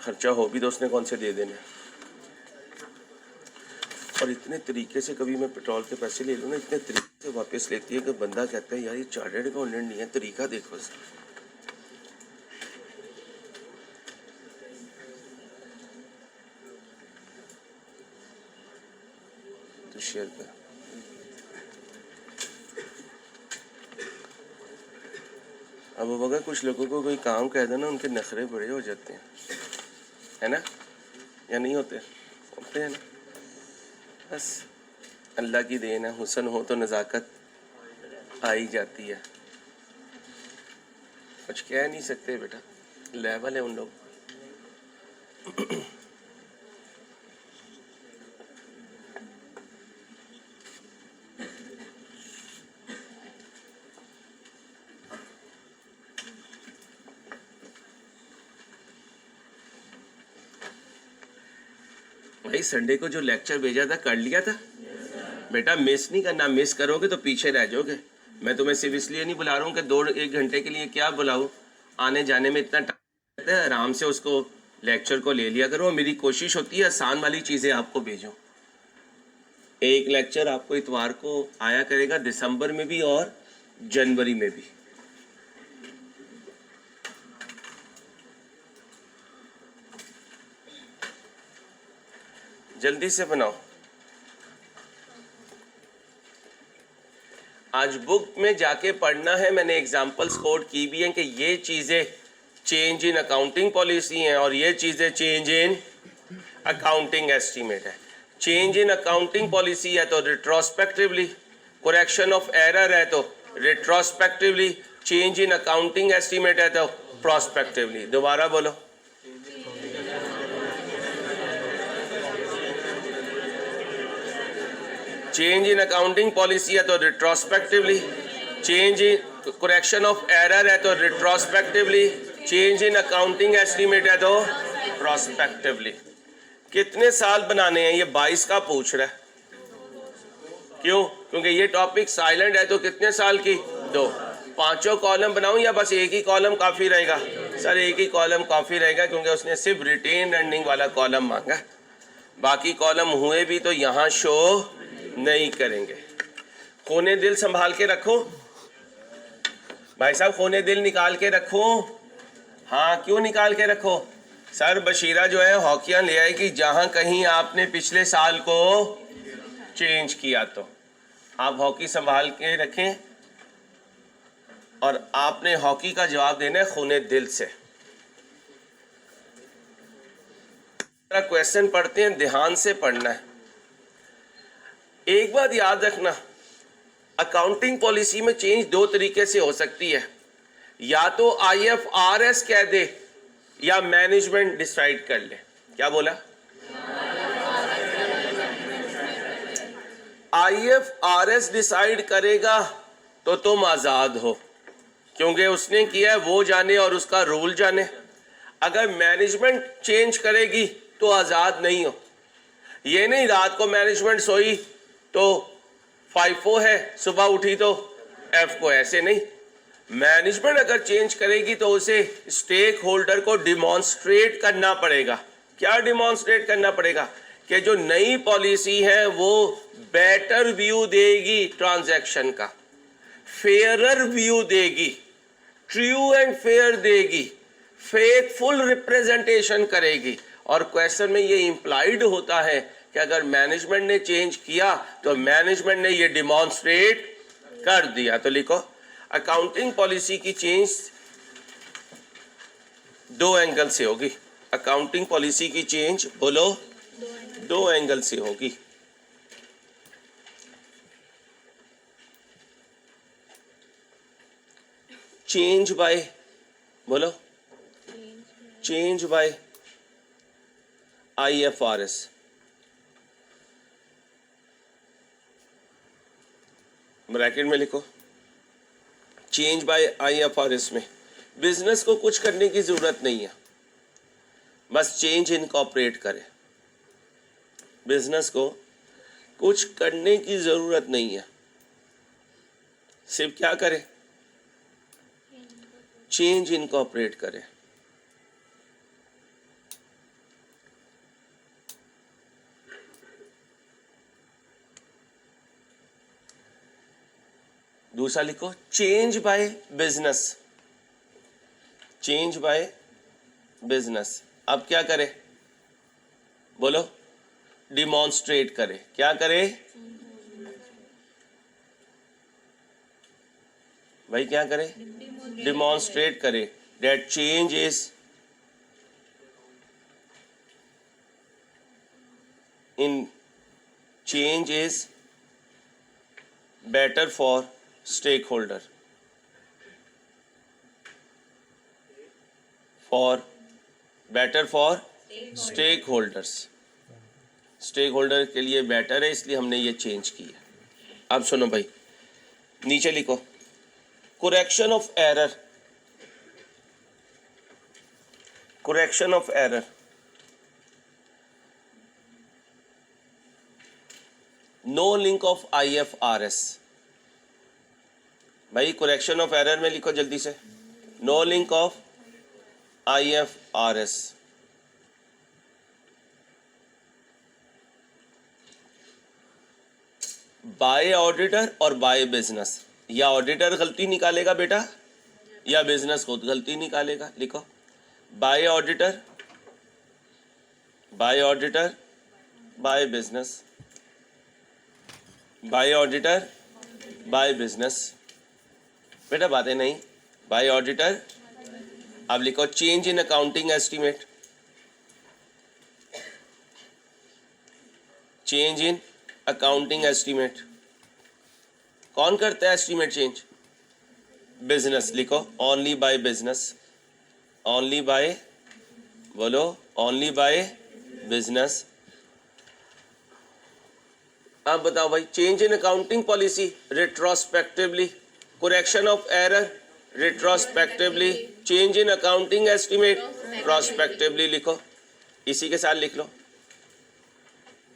खर्चा हो भी तो उसने कौन से दे देने। और इतने तरीके से कभी मैं पेट्रोल के पैसे ले लूँ ना, इतने तरीके से वापस लेती है कि बंदा कहता है यार ये चार्टर्ड अकाउंटेंट नहीं है, तरीका देखो इसका। तो शेयर कर। अब अगर कुछ लोगों को कोई काम कह देना उनके नखरे बड़े हो जाते हैं, है ना? या नहीं होते? होते हैं ना। बस अल्लाह की देन है, हुस्न हो तो नज़ाकत आ ही जाती है। कुछ कह नहीं सकते बेटा, लेवल है उन लोग। भाई संडे को जो लेक्चर भेजा था कर लिया था? बेटा मिस नहीं करना, मिस करोगे तो पीछे रह जाओगे। मैं तुम्हें सिर्फ इसलिए नहीं बुला रहा हूँ कि 2-1 घंटे के लिए क्या बुलाऊं, आने जाने में इतना टाइम है। आराम से उसको लेक्चर को ले लिया करो। मेरी कोशिश होती है आसान वाली चीज़ें आपको भेजूं। एक लेक्चर आपको इतवार को आया करेगा, दिसंबर में भी और जनवरी में भी। जल्दी से बनाओ। आज बुक में जाके पढ़ना है। मैंने एग्जाम्पल्स कोड की भी हैं कि ये चीज़ें चेंज इन अकाउंटिंग पॉलिसी हैं और ये चीज़ें चेंज इन अकाउंटिंग एस्टीमेट है। चेंज इन अकाउंटिंग पॉलिसी है तो रिट्रोस्पेक्टिवली, करेक्शन ऑफ एरर है तो retrospectively, change in accounting estimate है तो प्रोस्पेक्टिवली। दोबारा बोलो। चेंज इन अकाउंटिंग पॉलिसी है तो retrospectively, change in correction of error है तो retrospectively, change in accounting estimate है तो प्रोस्पेक्टिवली। कितने साल बनाने हैं? ये 22 का पूछ रहा है। क्यों? क्योंकि ये टॉपिक साइलेंट है। तो कितने साल की? 2। 5 कॉलम बनाऊं या बस एक ही कॉलम काफ़ी रहेगा? सर एक ही कॉलम काफ़ी रहेगा, क्योंकि उसने सिर्फ रिटेन अर्निंग वाला कॉलम मांगा। बाकी कॉलम हुए भी तो यहाँ शो नहीं करेंगे। खूने दिल संभाल के रखो भाई साहब, खूने दिल निकाल के रखो। हाँ क्यों निकाल के रखो? सर बशीरा जो है हॉकियाँ ले आएगी जहाँ कहीं आपने पिछले साल को चेंज किया। तो आप हॉकी संभाल के रखें और आपने हॉकी का जवाब देना है खूने दिल से। क्वेश्चन पढ़ते हैं, ध्यान से पढ़ना है। एक बात याद रखना, अकाउंटिंग पॉलिसी में चेंज 2 तरीके से हो सकती है। या तो IFRS कह दे या मैनेजमेंट डिसाइड कर ले। क्या बोला? IFRS डिसाइड करेगा तो तुम आजाद हो, क्योंकि उसने किया है वो जाने और उसका रूल जाने। अगर मैनेजमेंट चेंज करेगी तो आजाद नहीं हो। ये नहीं रात को मैनेजमेंट सोई तो FIFO है, सुबह उठी तो FCO, ऐसे नहीं। मैनेजमेंट अगर चेंज करेगी तो उसे स्टेक होल्डर को डिमॉन्स्ट्रेट करना पड़ेगा। क्या डिमॉन्स्ट्रेट करना पड़ेगा? कि जो नई पॉलिसी है वो बेटर व्यू देगी ट्रांजैक्शन का, फेयरर व्यू देगी, ट्रू एंड फेयर देगी, फेथफुल रिप्रेजेंटेशन करेगी। और क्वेश्चन में ये इंप्लाइड होता है कि अगर मैनेजमेंट ने चेंज किया तो मैनेजमेंट ने ये डिमॉन्स्ट्रेट कर दिया। तो लिखो, अकाउंटिंग पॉलिसी की चेंज 2 एंगल से होगी। अकाउंटिंग पॉलिसी की चेंज बोलो 2 एंगल से होगी। चेंज बाय बोलो चेंज बाय IFRS, ब्रैकेट में लिखो चेंज बाय IFRS में बिजनेस को कुछ करने की जरूरत नहीं है, बस चेंज इनकॉर्पोरेट करे। बिजनेस को कुछ करने की जरूरत नहीं है, सिर्फ क्या करे, चेंज इनकॉर्पोरेट करे। दूसरा लिखो change by business, change by business. अब क्या करे बोलो, डिमॉन्स्ट्रेट करे। क्या करे भाई, क्या करे, डिमॉन्स्ट्रेट करे that change is better for stake holder, better for stake holders, stake holder के लिए बेटर है, इसलिए हमने ये चेंज किया। अब सुनो भाई, नीचे लिखो correction of error, correction of error, no link of IFRS। भाई correction of error में लिखो जल्दी से, no link of IFRS। Bye auditor और बाय बिजनेस, या ऑडिटर गलती निकालेगा बेटा या बिजनेस खुद गलती निकालेगा। लिखो bye auditor, bye auditor, by business, bye auditor, by business. बेटा बातें नहीं, बाय ऑडिटर। अब लिखो change in accounting estimate, change in accounting estimate. कौन करता है एस्टीमेट चेंज? बिजनेस। लिखो only by business, only by बोलो ओनली बाय बिजनेस। अब बताओ भाई, change in accounting policy retrospectively, correction of error retrospectively, change in accounting estimate prospectively. लिखो इसी के साथ लिख लो,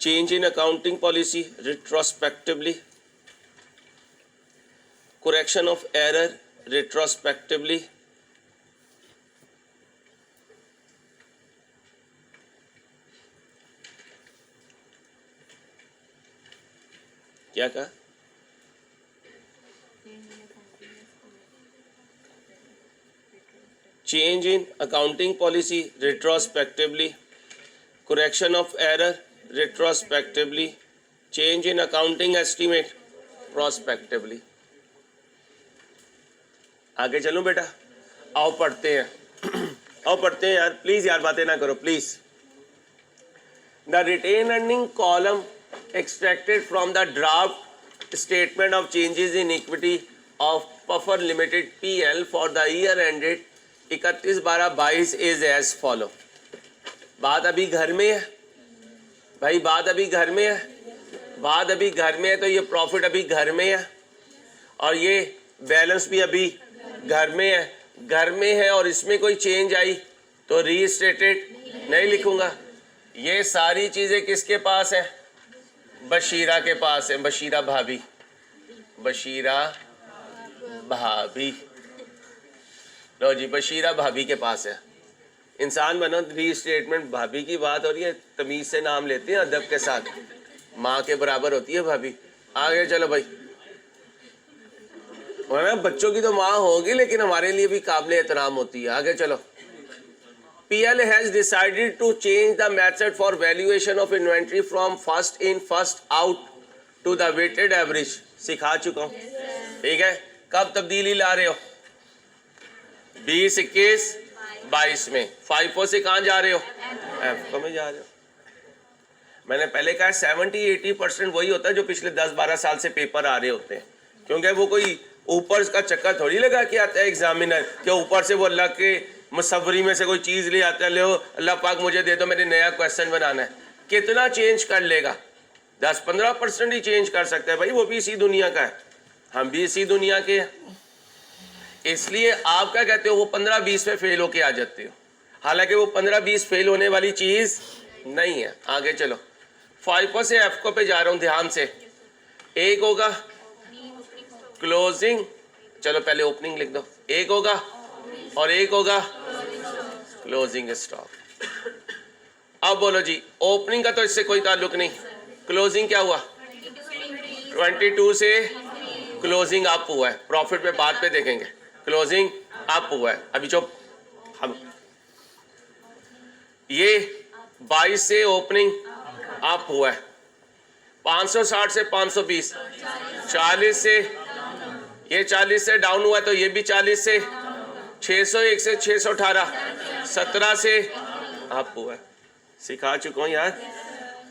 change in accounting policy retrospectively, correction of error retrospectively, क्या कहा? Change in accounting policy retrospectively, correction of error retrospectively, change in accounting estimate prospectively। आगे चलो बेटा, आओ पढ़ते हैं आओ पढ़ते हैं यार, प्लीज यार बातें ना करो please. The retained earning column extracted from the draft statement of changes in equity of puffer limited PL for the year ended 31/12/22 is as follow. बात अभी घर में है भाई, बात अभी घर में है, बात अभी घर में है, तो ये प्रॉफिट अभी घर में है और ये बैलेंस भी अभी घर में है, घर में है, और इसमें कोई चेंज आई तो रीस्टेटेड नहीं लिखूंगा। ये सारी चीजें किसके पास है? बशीरा के पास है, बशीरा भाभी, बशीरा भाभी। लो जी, बशीरा भाभी के पास है। इंसान बनो, रीस्टेटमेंट भाभी की बात हो रही है, तमीज से नाम लेते हैं अदब के साथ, माँ के बराबर होती है भाभी। आगे चलो भाई, बच्चों की तो माँ होगी लेकिन हमारे लिए भी काबिल एहतराम होती है। आगे चलो, PL has decided to change the method for valuation of inventory from first in first out to the weighted average। सिखा चुका हूँ, ठीक है। कब तब्दीली ला रहे हो? 20, 21, 22 में। 5 से कहाँ जा रहे हो? एफ में जा रहे हो। मैंने पहले कहा 70-80% वही होता है जो पिछले 10-12 साल से पेपर आ रहे होते हैं, क्योंकि वो कोई ऊपर का चक्कर थोड़ी लगा के आता है एग्जामिनर कि ऊपर से वो अल्लाह के मुसव्वरी में से कोई चीज़ ले आता है, ले अल्लाह पाक मुझे दे दो, मैंने नया क्वेश्चन बनाना है। कितना चेंज कर लेगा? 10-15% ही चेंज कर सकता है भाई, वो भी इसी दुनिया का है, हम भी इसी दुनिया के हैं। इसलिए आप क्या कहते हो, वो 15-20 में फेल होके आ जाते हो, हालांकि वो 15-20 फेल होने वाली चीज़ नहीं है। आगे चलो, 5 से एफ को पे जा रहा हूँ, ध्यान से। एक होगा क्लोजिंग, चलो पहले ओपनिंग लिख दो, एक होगा और एक होगा क्लोजिंग स्टॉक। अब बोलो जी, ओपनिंग का तो इससे कोई ताल्लुक नहीं, क्लोजिंग क्या हुआ? 22 से क्लोजिंग अप हुआ है, प्रॉफिट पे बाद पे देखेंगे, क्लोजिंग अप हुआ है। अभी जो हम ये 22 से ओपनिंग अप हुआ है, 560 से 520, 40 से, ये 40 से डाउन हुआ है तो ये भी 40 से, 601 से 618, 17 से अप हुआ है। सिखा चुका हूँ यार।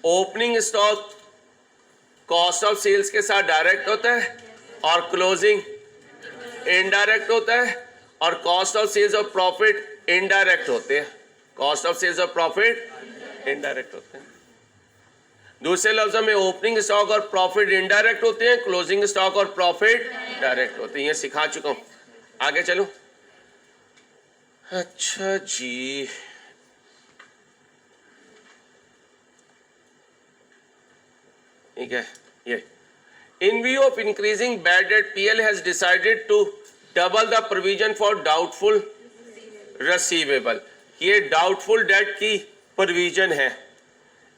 Opening stock cost of sales के साथ डायरेक्ट होता है और क्लोजिंग इनडायरेक्ट होता है, और कॉस्ट ऑफ सेल्स और प्रॉफिट इनडायरेक्ट होते हैं। कॉस्ट ऑफ सेल्स और प्रॉफिट इनडायरेक्ट होते हैं। दूसरे लफ्जों में ओपनिंग स्टॉक और प्रॉफिट इनडायरेक्ट होते हैं, क्लोजिंग स्टॉक और प्रॉफिट डायरेक्ट होते हैं। ये सिखा चुका हूं, आगे चलो। अच्छा जी, ठीक है। ये in view of increasing bad debt, PL has decided to double the provision for doubtful receivable। ये डाउटफुल डेट की प्रोविजन है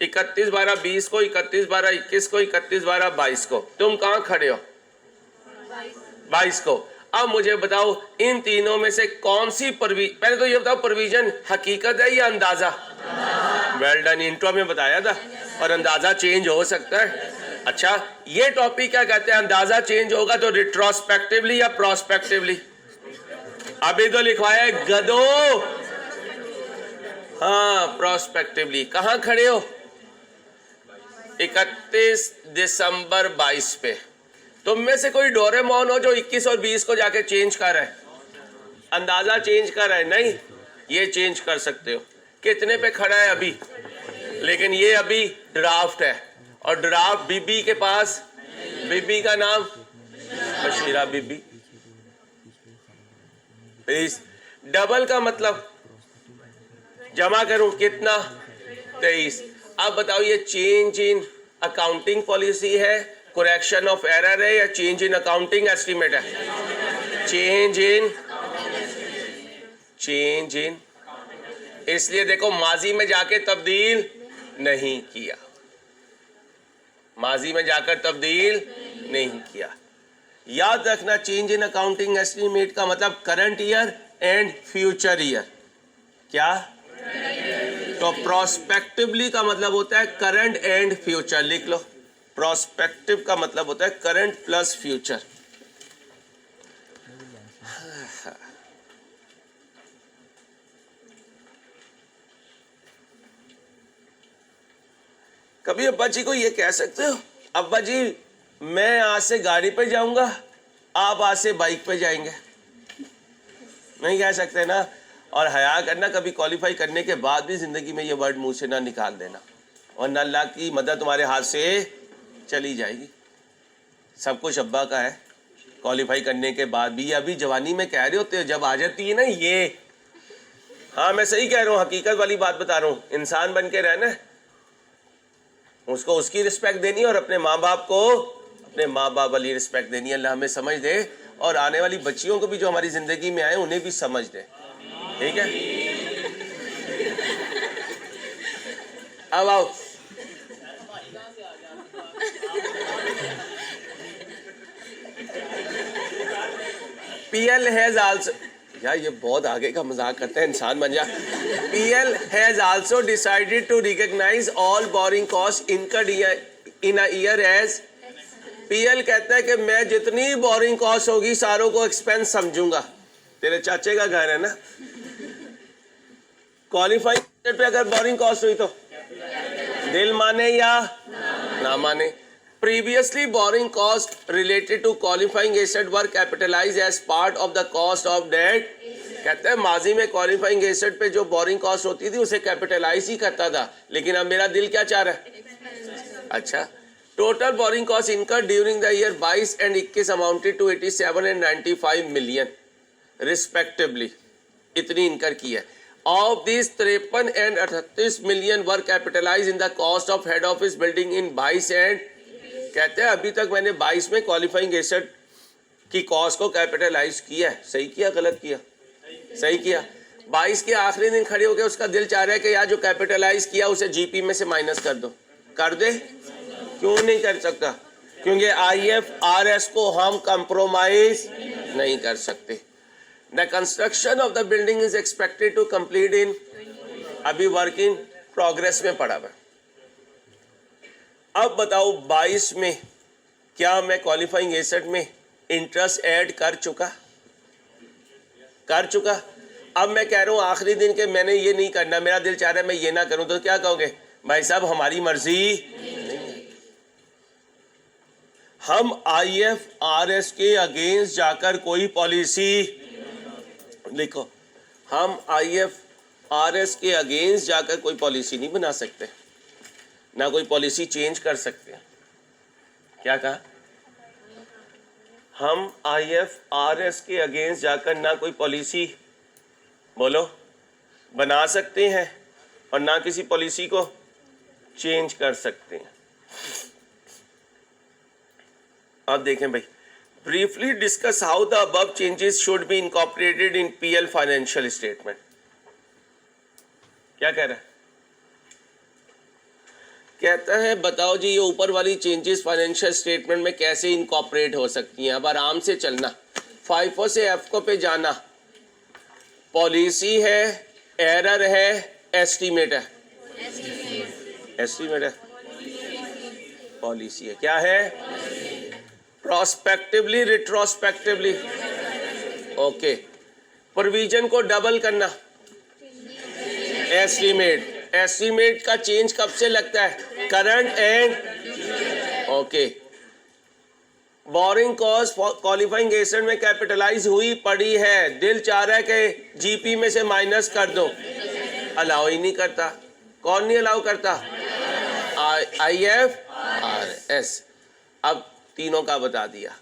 31/12/20 को, 31/12/21 को, 31/12/22 को। तुम कहाँ खड़े हो? 22 को। अब मुझे बताओ इन तीनों में से कौन सी पहले तो ये बताओ, प्रोविजन हकीकत है या अंदाजा? वेल डन, इंट्रो में बताया था, और अंदाजा चेंज हो सकता है। अच्छा, ये टॉपिक क्या कहते हैं? अंदाजा चेंज होगा तो रिट्रोस्पेक्टिवली या प्रोस्पेक्टिवली? अभी तो लिखवाया है गधो। हाँ, प्रोस्पेक्टिवली। कहां खड़े हो? 31 दिसंबर 22 पे। तुम में से कोई डोरेमोन हो जो 21 और 20 को जाके चेंज कर रहा है, अंदाजा चेंज कर रहा है? नहीं, ये चेंज कर सकते हो। कितने पे खड़ा है अभी? लेकिन ये अभी ड्राफ्ट है, और ड्राफ्ट बीबी के पास, बीबी का नाम बशीरा बीबी। प्लीज, डबल का मतलब जमा करूं कितना? 23। अब बताओ, ये चेंज इन अकाउंटिंग पॉलिसी है, करेक्शन ऑफ एरर है, या चेंज इन अकाउंटिंग एस्टीमेट है? Change in. इसलिए देखो, माजी में जाके तब्दील नहीं किया, माजी में जाकर तब्दील नहीं किया। याद रखना, चेंज इन अकाउंटिंग एस्टीमेट का मतलब current year and future year. क्या? तो प्रोस्पेक्टिवली का मतलब होता है करंट एंड फ्यूचर। लिख लो, प्रोस्पेक्टिव का मतलब होता है करंट प्लस फ्यूचर। कभी अब्बा जी को ये कह सकते हो, अब्बा जी मैं आज से गाड़ी पे जाऊंगा, आप आज से बाइक पे जाएंगे? नहीं कह सकते ना। और हया करना, कभी क्वालिफाई करने के बाद भी जिंदगी में ये वर्ड मुंह से ना निकाल देना, और न अल्लाह की मदद तुम्हारे हाथ से चली जाएगी। सब कुछ अब्बा का है, क्वालिफाई करने के बाद भी। अभी जवानी में कह रहे होते हो, जब आ जाती है ना ये, हाँ मैं सही कह रहा हूँ, हकीकत वाली बात बता रहा हूँ। इंसान बन के रहना, उसको उसकी रिस्पेक्ट देनी, और अपने माँ बाप को अपने माँ बाप वाली रिस्पेक्ट देनी। अल्लाह हमें समझ दे, और आने वाली बच्चियों को भी जो हमारी जिंदगी में आए उन्हें भी समझ दे, ठीक है? अब आओ, PL हैज आल्सो, यार ये बहुत आगे का मजाक करते हैं, इंसान बन जा। PL has also decided to recognise all borrowing cost incurred in a year as. PL कहता है कि मैं जितनी बोरिंग कॉस्ट होगी सारों को एक्सपेंस समझूंगा। तेरे चाचे का घर है ना, क्वालिफाइंग एसेट पे अगर बोरिंग कॉस्ट हुई तो दिल माने या ना माने। Previously borrowing cost related to qualifying asset were capitalise as part of the cost of debt. कहते हैं माजी में क्वालिफाइंग एसेट पे जो बोरिंग कॉस्ट होती थी उसे कैपिटलाइज ही करता था, लेकिन अब मेरा दिल क्या चाह रहा है? अच्छा, total borrowing cost incurred during the year 22 and 21 amounted to 87 and 95 million respectively. इतनी इनकर की है। Of this 53 and 38 million were capitalise in the cost of head office building in 22 and. कहते हैं अभी तक मैंने 22 में क्वालिफाइंग एसेट की कॉस्ट को कैपिटलाइज किया है। सही किया गलत किया? सही किया। 22 के आखिरी दिन खड़े होकर उसका दिल चाह रहा है कि यार जो कैपिटलाइज किया उसे जीपी में से माइनस कर दो। कर दे? क्यों नहीं कर सकता? क्योंकि IFRS को हम कंप्रोमाइज नहीं कर सकते। The construction of the building is expected to complete in, अभी वर्क इन प्रोग्रेस में पड़ा हुआ। अब बताओ 22 में क्या मैं क्वालिफाइंग एसेट में इंटरेस्ट ऐड कर चुका? अब मैं कह रहा हूं आखिरी दिन के मैंने ये नहीं करना, मेरा दिल चाह रहा है मैं ये ना करूं, तो क्या कहोगे? भाई साहब हमारी मर्जी नहीं है। हम IFRS के अगेंस्ट जाकर कोई पॉलिसी, लिखो, हम IFRS के अगेंस्ट जाकर कोई पॉलिसी नहीं बना सकते, ना कोई पॉलिसी चेंज कर सकते। क्या कहा? हम IFRS के अगेंस्ट जाकर ना कोई पॉलिसी, बोलो, बना सकते हैं और ना किसी पॉलिसी को चेंज कर सकते हैं। अब देखें भाई, briefly discuss how the above changes should be incorporated in PL financial statement. क्या कह रहा है? कहता है बताओ जी ये ऊपर वाली चेंजेस फाइनेंशियल स्टेटमेंट में कैसे इनकॉर्पोरेट हो सकती हैं। अब आराम से चलना, 5 से F को पे जाना। पॉलिसी है, एरर है, एस्टीमेट है। एस्टीमेट है, पॉलिसी है, क्या है? Prospectively, retrospectively. ओके, प्रोविजन को डबल करना, एस्टीमेट। एस्टीमेट का चेंज कब से लगता है? Current and. Okay, borrowing cost qualifying asset में कैपिटलाइज हुई पड़ी है, दिल चाह रहा है कि जीपी में से माइनस कर दो, अलाउ ही नहीं करता। कौन नहीं अलाउ करता? IFRS। अब तीनों का बता दिया।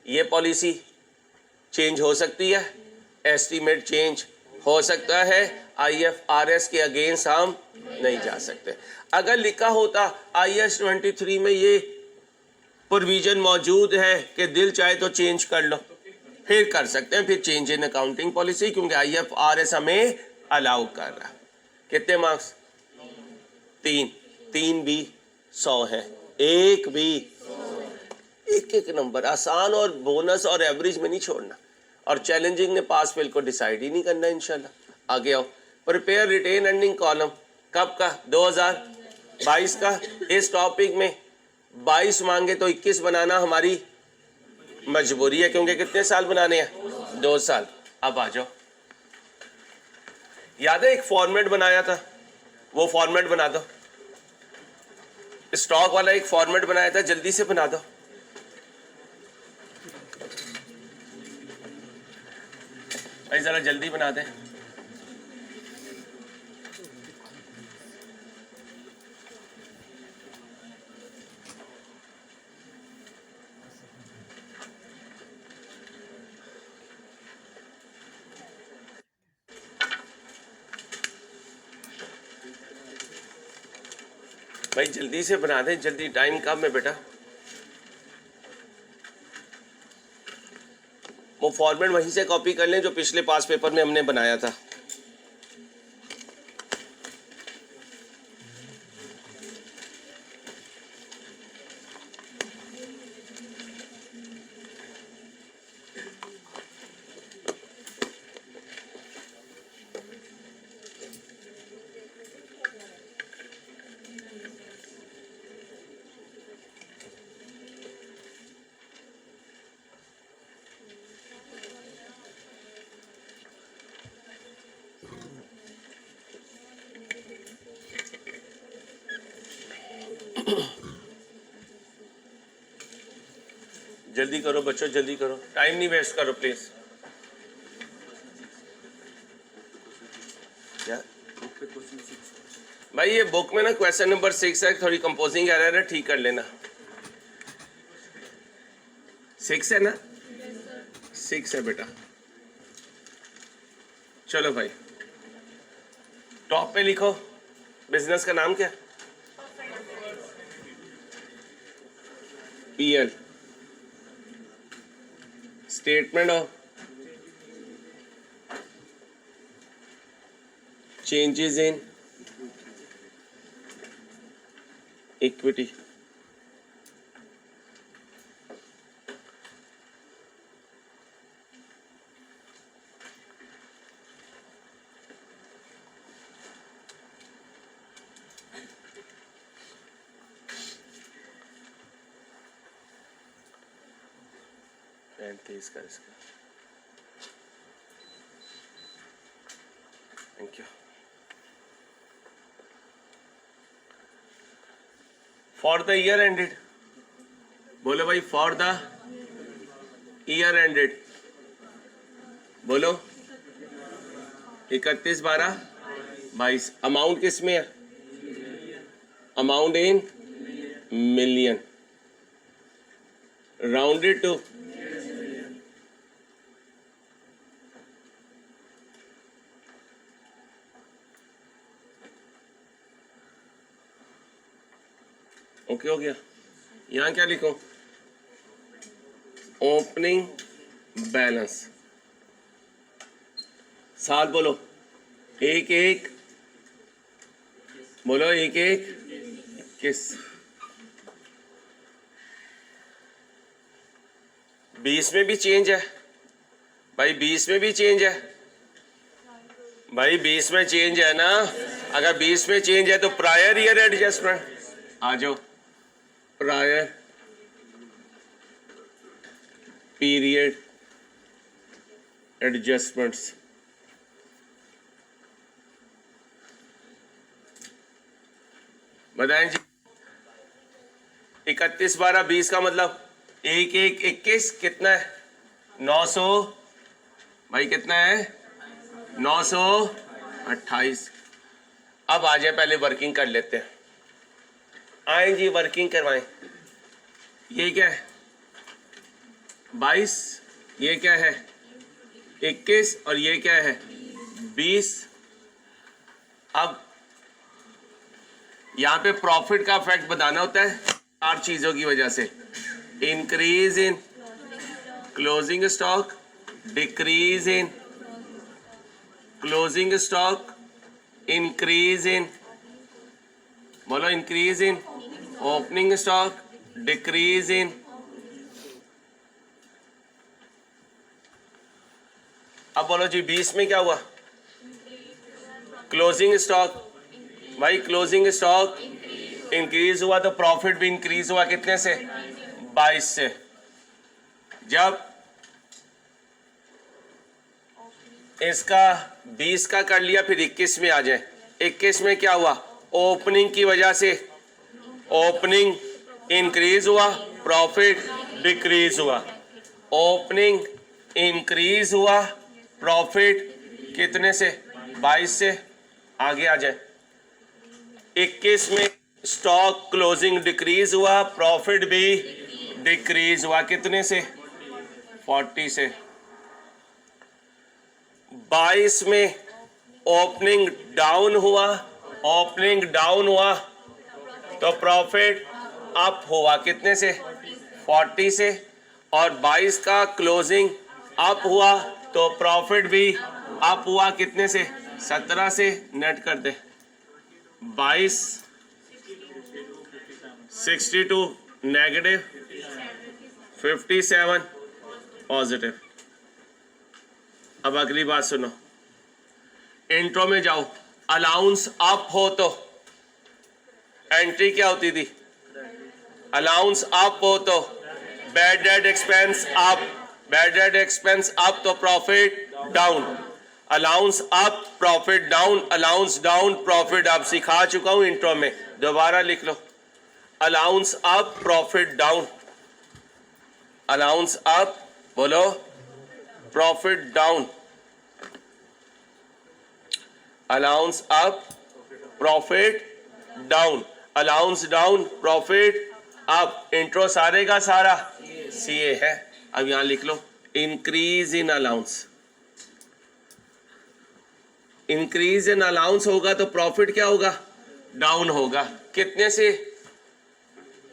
ये पॉलिसी चेंज हो सकती है, एस्टीमेट चेंज हो सकता है, IFRS के अगेंस्ट हम नहीं जा सकते। अगर लिखा होता IAS 23 में ये प्रोविजन मौजूद है कि दिल चाहे तो चेंज कर लो, फिर कर सकते हैं, फिर चेंज इन अकाउंटिंग पॉलिसी, क्योंकि IFRS हमें अलाउ कर रहा है। कितने मार्क्स? 3 भी 100 है, एक भी, एक नंबर। आसान और बोनस और एवरेज में नहीं छोड़ना, और चैलेंजिंग ने पास फेल को डिसाइड ही नहीं करना। इंशाल्लाह आगे आओ। प्रिपेयर रिटेन अर्निंग कॉलम कब का? 2022 का। इस टॉपिक में 22 मांगे तो 21 बनाना हमारी मजबूरी है, क्योंकि कितने साल बनाने हैं? 2 साल। अब आ जाओ, याद है एक फॉर्मेट बनाया था, वो फॉर्मेट बना दो। स्टॉक वाला एक फॉर्मेट बनाया था, जल्दी से बना दो। भाई जरा जल्दी बना दें। भाई जल्दी से बना दें, जल्दी, टाइम कम है बेटा। वो फॉर्मेट वहीं से कॉपी कर लें जो पिछले पास पेपर में हमने बनाया था। जल्दी करो बच्चों, जल्दी करो, टाइम नहीं वेस्ट करो प्लीज। क्या भाई ये बुक में ना क्वेश्चन नंबर 6 है, थोड़ी कंपोजिंग एरर है, ठीक कर लेना। 6 है ना? 6 है बेटा। चलो भाई टॉप पे लिखो, बिजनेस का नाम क्या? PL, statement of changes in equity. इसका thank you. For the year ended, बोलो भाई, फॉर द ईयर एंडेड बोलो। 31/12/22। अमाउंट किस में है? Amount in million, rounded to okay हो गया। यहां क्या लिखो? Opening balance. साथ बोलो, 1/1 बोलो, 1/1 20 में भी चेंज है भाई, 20 में भी चेंज है भाई, 20 में चेंज है ना। अगर 20 में चेंज है तो प्रायर ईयर एडजस्टमेंट आ जाओ, प्रायर पीरियड एडजस्टमेंट्स। बताएं जी। 31/12/20 का मतलब 1/1/21 कितना है? 900 भाई, कितना है? 928। अब आ जाए, पहले वर्किंग कर लेते हैं। आए जी, वर्किंग करवाएं। ये क्या है? 22, ये क्या है? 21, और ये क्या है? 20। अब यहां पे प्रॉफिट का इफेक्ट बताना होता है 4 चीजों की वजह से। Increase in closing stock, decrease in closing stock, increase in बोलो, increase in opening stock, decrease in अब बोलो जी 20 में क्या हुआ? क्लोजिंग स्टॉक भाई, क्लोजिंग स्टॉक इंक्रीज हुआ तो प्रॉफिट भी इंक्रीज हुआ। कितने से? 22 से। जब इसका 20 का कर लिया, फिर 21 में आ जाए। 21 में क्या हुआ? ओपनिंग की वजह से ओपनिंग इंक्रीज हुआ, प्रॉफिट डिक्रीज हुआ। ओपनिंग इंक्रीज हुआ, प्रॉफिट कितने से? 22 से। आगे आ जाए। 21 में स्टॉक क्लोजिंग डिक्रीज हुआ, प्रॉफिट भी डिक्रीज हुआ। कितने से? 40 से। 22 में ओपनिंग डाउन हुआ, ओपनिंग डाउन हुआ तो प्रॉफिट अप हुआ। कितने से? 40 से। और 22 का क्लोजिंग अप हुआ तो प्रॉफिट भी अप हुआ। कितने से? 17 से। नेट कर दे। 22 62 नेगेटिव, 57 पॉजिटिव। अब अगली बात सुनो, इंट्रो में जाओ। अलाउंस अप हो तो एंट्री क्या होती थी? अलाउंस अप हो तो bad debt expense up, bad debt expense up तो profit down. Allowance up profit down, allowance down profit up. सिखा चुका हूं इंट्रो में, दोबारा लिख लो। Allowance up profit down, allowance up, बोलो profit down, allowance up profit down, allowance down profit up, intro सारे का सारा सीए है। अब यहां लिख लो increase in allowance, increase in allowance होगा तो प्रॉफिट क्या होगा, डाउन होगा। कितने से,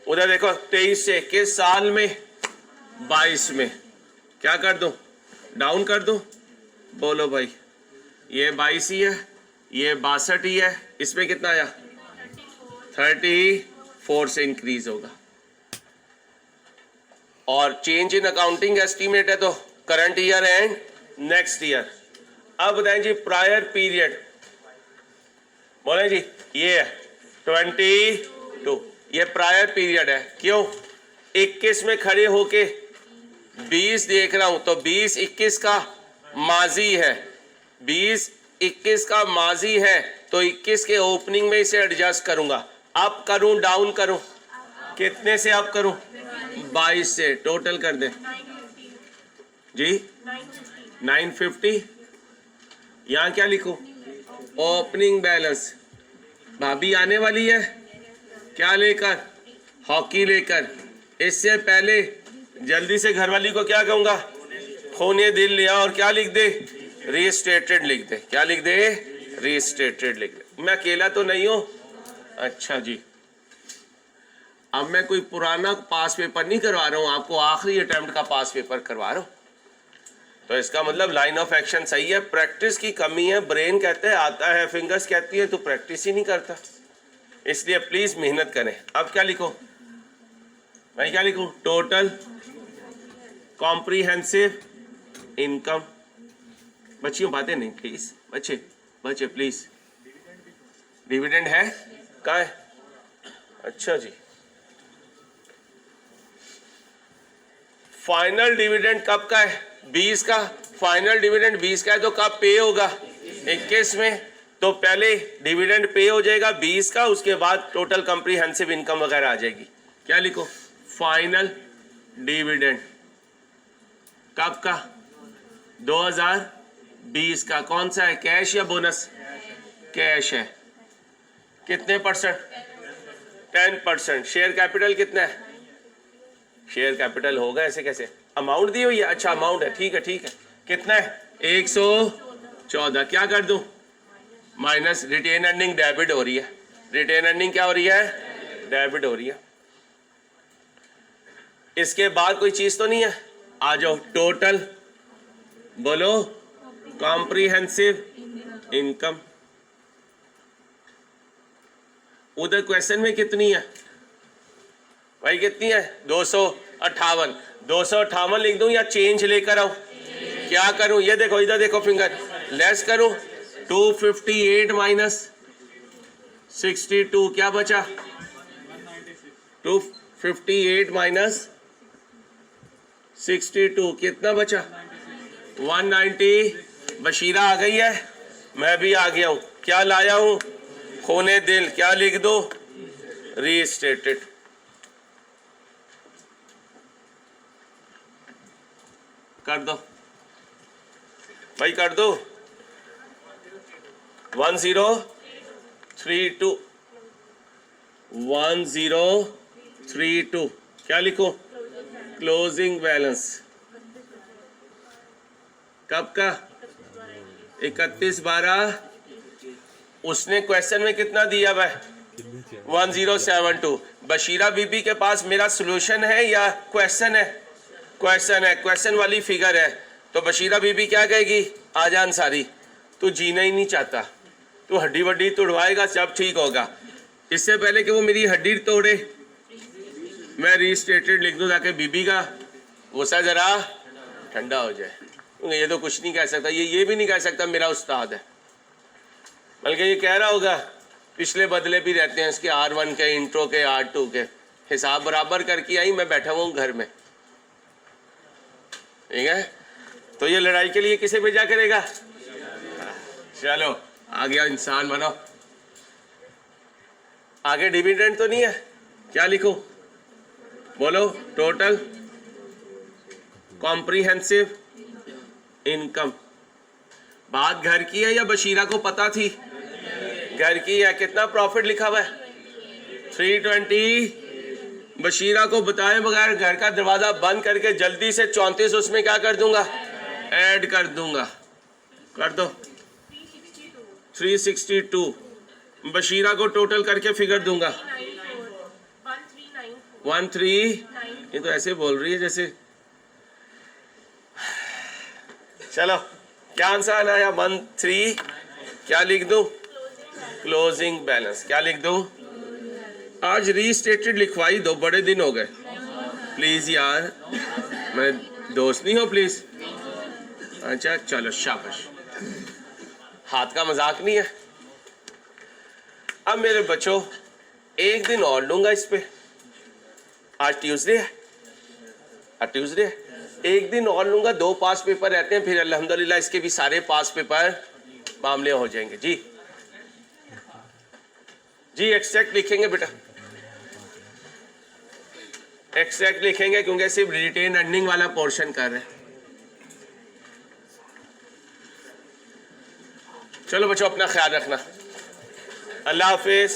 उधर देखो 23 से, किस साल में, 22 में, क्या कर दूं, डाउन कर दूं, बोलो भाई, ये 22 ही है, ये 62 ही है, इसमें कितना आया 34 से इंक्रीज होगा। और चेंज इन अकाउंटिंग एस्टीमेट है तो current year and next year. अब बताएं जी प्रायर पीरियड, बोले जी ये है 22, ये प्रायर पीरियड है। क्यों, 21 में खड़े होके 20 देख रहा हूं तो 20-21 का माजी है, 20-21 का माजी है तो 21 के ओपनिंग में इसे एडजस्ट करूंगा। अप करूं डाउन करूं, कितने से अप करूं, 22 से, टोटल कर दे जी 950। यहां क्या लिखूं, ओपनिंग बैलेंस, भाभी आने वाली है क्या लेकर, हॉकी लेकर। इससे पहले जल्दी से घरवाली को क्या कहूंगा, खोने दिल लिया और क्या लिख दे, रीस्टेटेड लिख दे, क्या लिख दे, रीस्टेटेड लिख दे। मैं अकेला तो नहीं हूं, अच्छा जी। अब मैं कोई पुराना पास पेपर नहीं करवा रहा हूं आपको, आखिरी अटेम्प्ट का पास पेपर करवा रहा हूं, तो इसका मतलब लाइन ऑफ एक्शन सही है। प्रैक्टिस की कमी है, ब्रेन कहते हैं आता है, फिंगर्स कहती है तो प्रैक्टिस ही नहीं करता, इसलिए प्लीज मेहनत करें। अब क्या लिखो भाई, क्या लिखूं, टोटल कॉम्प्रीहेंसिव इनकम। बच्चियों बातें नहीं प्लीज, बच्चे बच्चे प्लीज। डिविडेंड है कहाँ है, अच्छा जी। फाइनल डिविडेंड कब का है, 20 का। फाइनल डिविडेंड 20 का है तो कब पे होगा, 21 में। तो पहले डिविडेंड पे हो जाएगा 20 का, उसके बाद टोटल कॉम्प्रीहेंसिव इनकम वगैरह आ जाएगी। क्या लिखो, फाइनल डिविडेंड कब का, 2020 का। कौन सा है, कैश या बोनस, कैश है। कितने परसेंट, 10%। शेयर कैपिटल कितना है, शेयर कैपिटल होगा ऐसे कैसे, अमाउंट दी हुई है, अच्छा अमाउंट है, ठीक है ठीक है। कितना है, 114। क्या कर दूं, माइनस, रिटेन अर्निंग डेबिट हो रही है, रिटेन अर्निंग क्या हो रही है, डेबिट हो रही है। इसके बाद कोई चीज तो नहीं है, आ जाओ टोटल, बोलो कॉम्प्रीहेंसिव इनकम। उधर क्वेश्चन में कितनी है भाई, कितनी है, 258। 258 लिख दूं या चेंज लेकर आऊं, क्या करूं, ये देखो इधर देखो फिंगर, लेस करूं, 258 माइनस 62 क्या बचा, 258 माइनस 62 कितना बचा, 190। बशीरा आ गई है, मैं भी आ गया हूं, क्या लाया हूं, खोने दिल, क्या लिख दो, रीस्टेटेड। कर दो भाई, कर दो, 1032, 1032। क्या लिखो, क्लोजिंग बैलेंस कब का, 31/12। उसने क्वेश्चन में कितना दिया भाई, 1072। बशीरा बीबी के पास मेरा सॉल्यूशन है या क्वेश्चन है, क्वेश्चन है, क्वेश्चन वाली फिगर है। तो बशीरा बीबी क्या कहेगी, आजान सारी तू जीना ही नहीं चाहता, तू हड्डी वड्डी तोड़वाएगा जब ठीक होगा। इससे पहले कि वो मेरी हड्डी तोड़े मैं रीस्टेटेड लिख दूं ताकि बीबी का गुस्सा जरा ठंडा हो जाए। ये तो कुछ नहीं कह सकता, ये भी नहीं कह सकता मेरा उस्ताद है, बल्कि ये कह रहा होगा पिछले बदले भी रहते हैं इसके, R1 के, इंट्रो के, R2 के, हिसाब बराबर करके आई, मैं बैठा हुआ हूँ घर में, ठीक है। तो ये लड़ाई के लिए किसे भेजा करेगा, चलो आ गया, इंसान बनो। आगे डिविडेंड तो नहीं है, क्या लिखूं, बोलो टोटल कॉम्प्रिहेंसिव इनकम। बात घर की है या बशीरा को पता थी? घर की है। कितना प्रॉफिट लिखा हुआ है? 320। बशीरा को बताए बगैर घर का दरवाजा बंद करके जल्दी से 34 उसमें क्या कर दूंगा? ऐड कर दूंगा। कर दो 362। बशीरा को टोटल करके फिगर दूंगा 13। ये तो ऐसे बोल रही है जैसे। चलो क्या आंसर आना है? 13। क्या लिख दूं? Closing balance. क्या लिख दूं? आज रीस्टेटेड लिखवाई दो, बड़े दिन हो गए। प्लीज यार, मैं दोस्त नहीं हो प्लीज। अच्छा चलो शाबाश, हाथ का मजाक नहीं है। अब मेरे बच्चों एक दिन और लूंगा इस पे। आज ट्यूसडे है, ट्यूसडे है। एक दिन और लूंगा, 2 पास पेपर रहते हैं, फिर अल्हम्दुलिल्लाह इसके भी सारे पास पेपर मामले हो जाएंगे। जी जी एक्सट्रैक्ट लिखेंगे बेटा, एक्सट्रैक्ट लिखेंगे क्योंकि सिर्फ रिटेन अर्निंग वाला पोर्शन कर रहे हैं। चलो बच्चों अपना ख्याल रखना। अल्लाह हाफिज।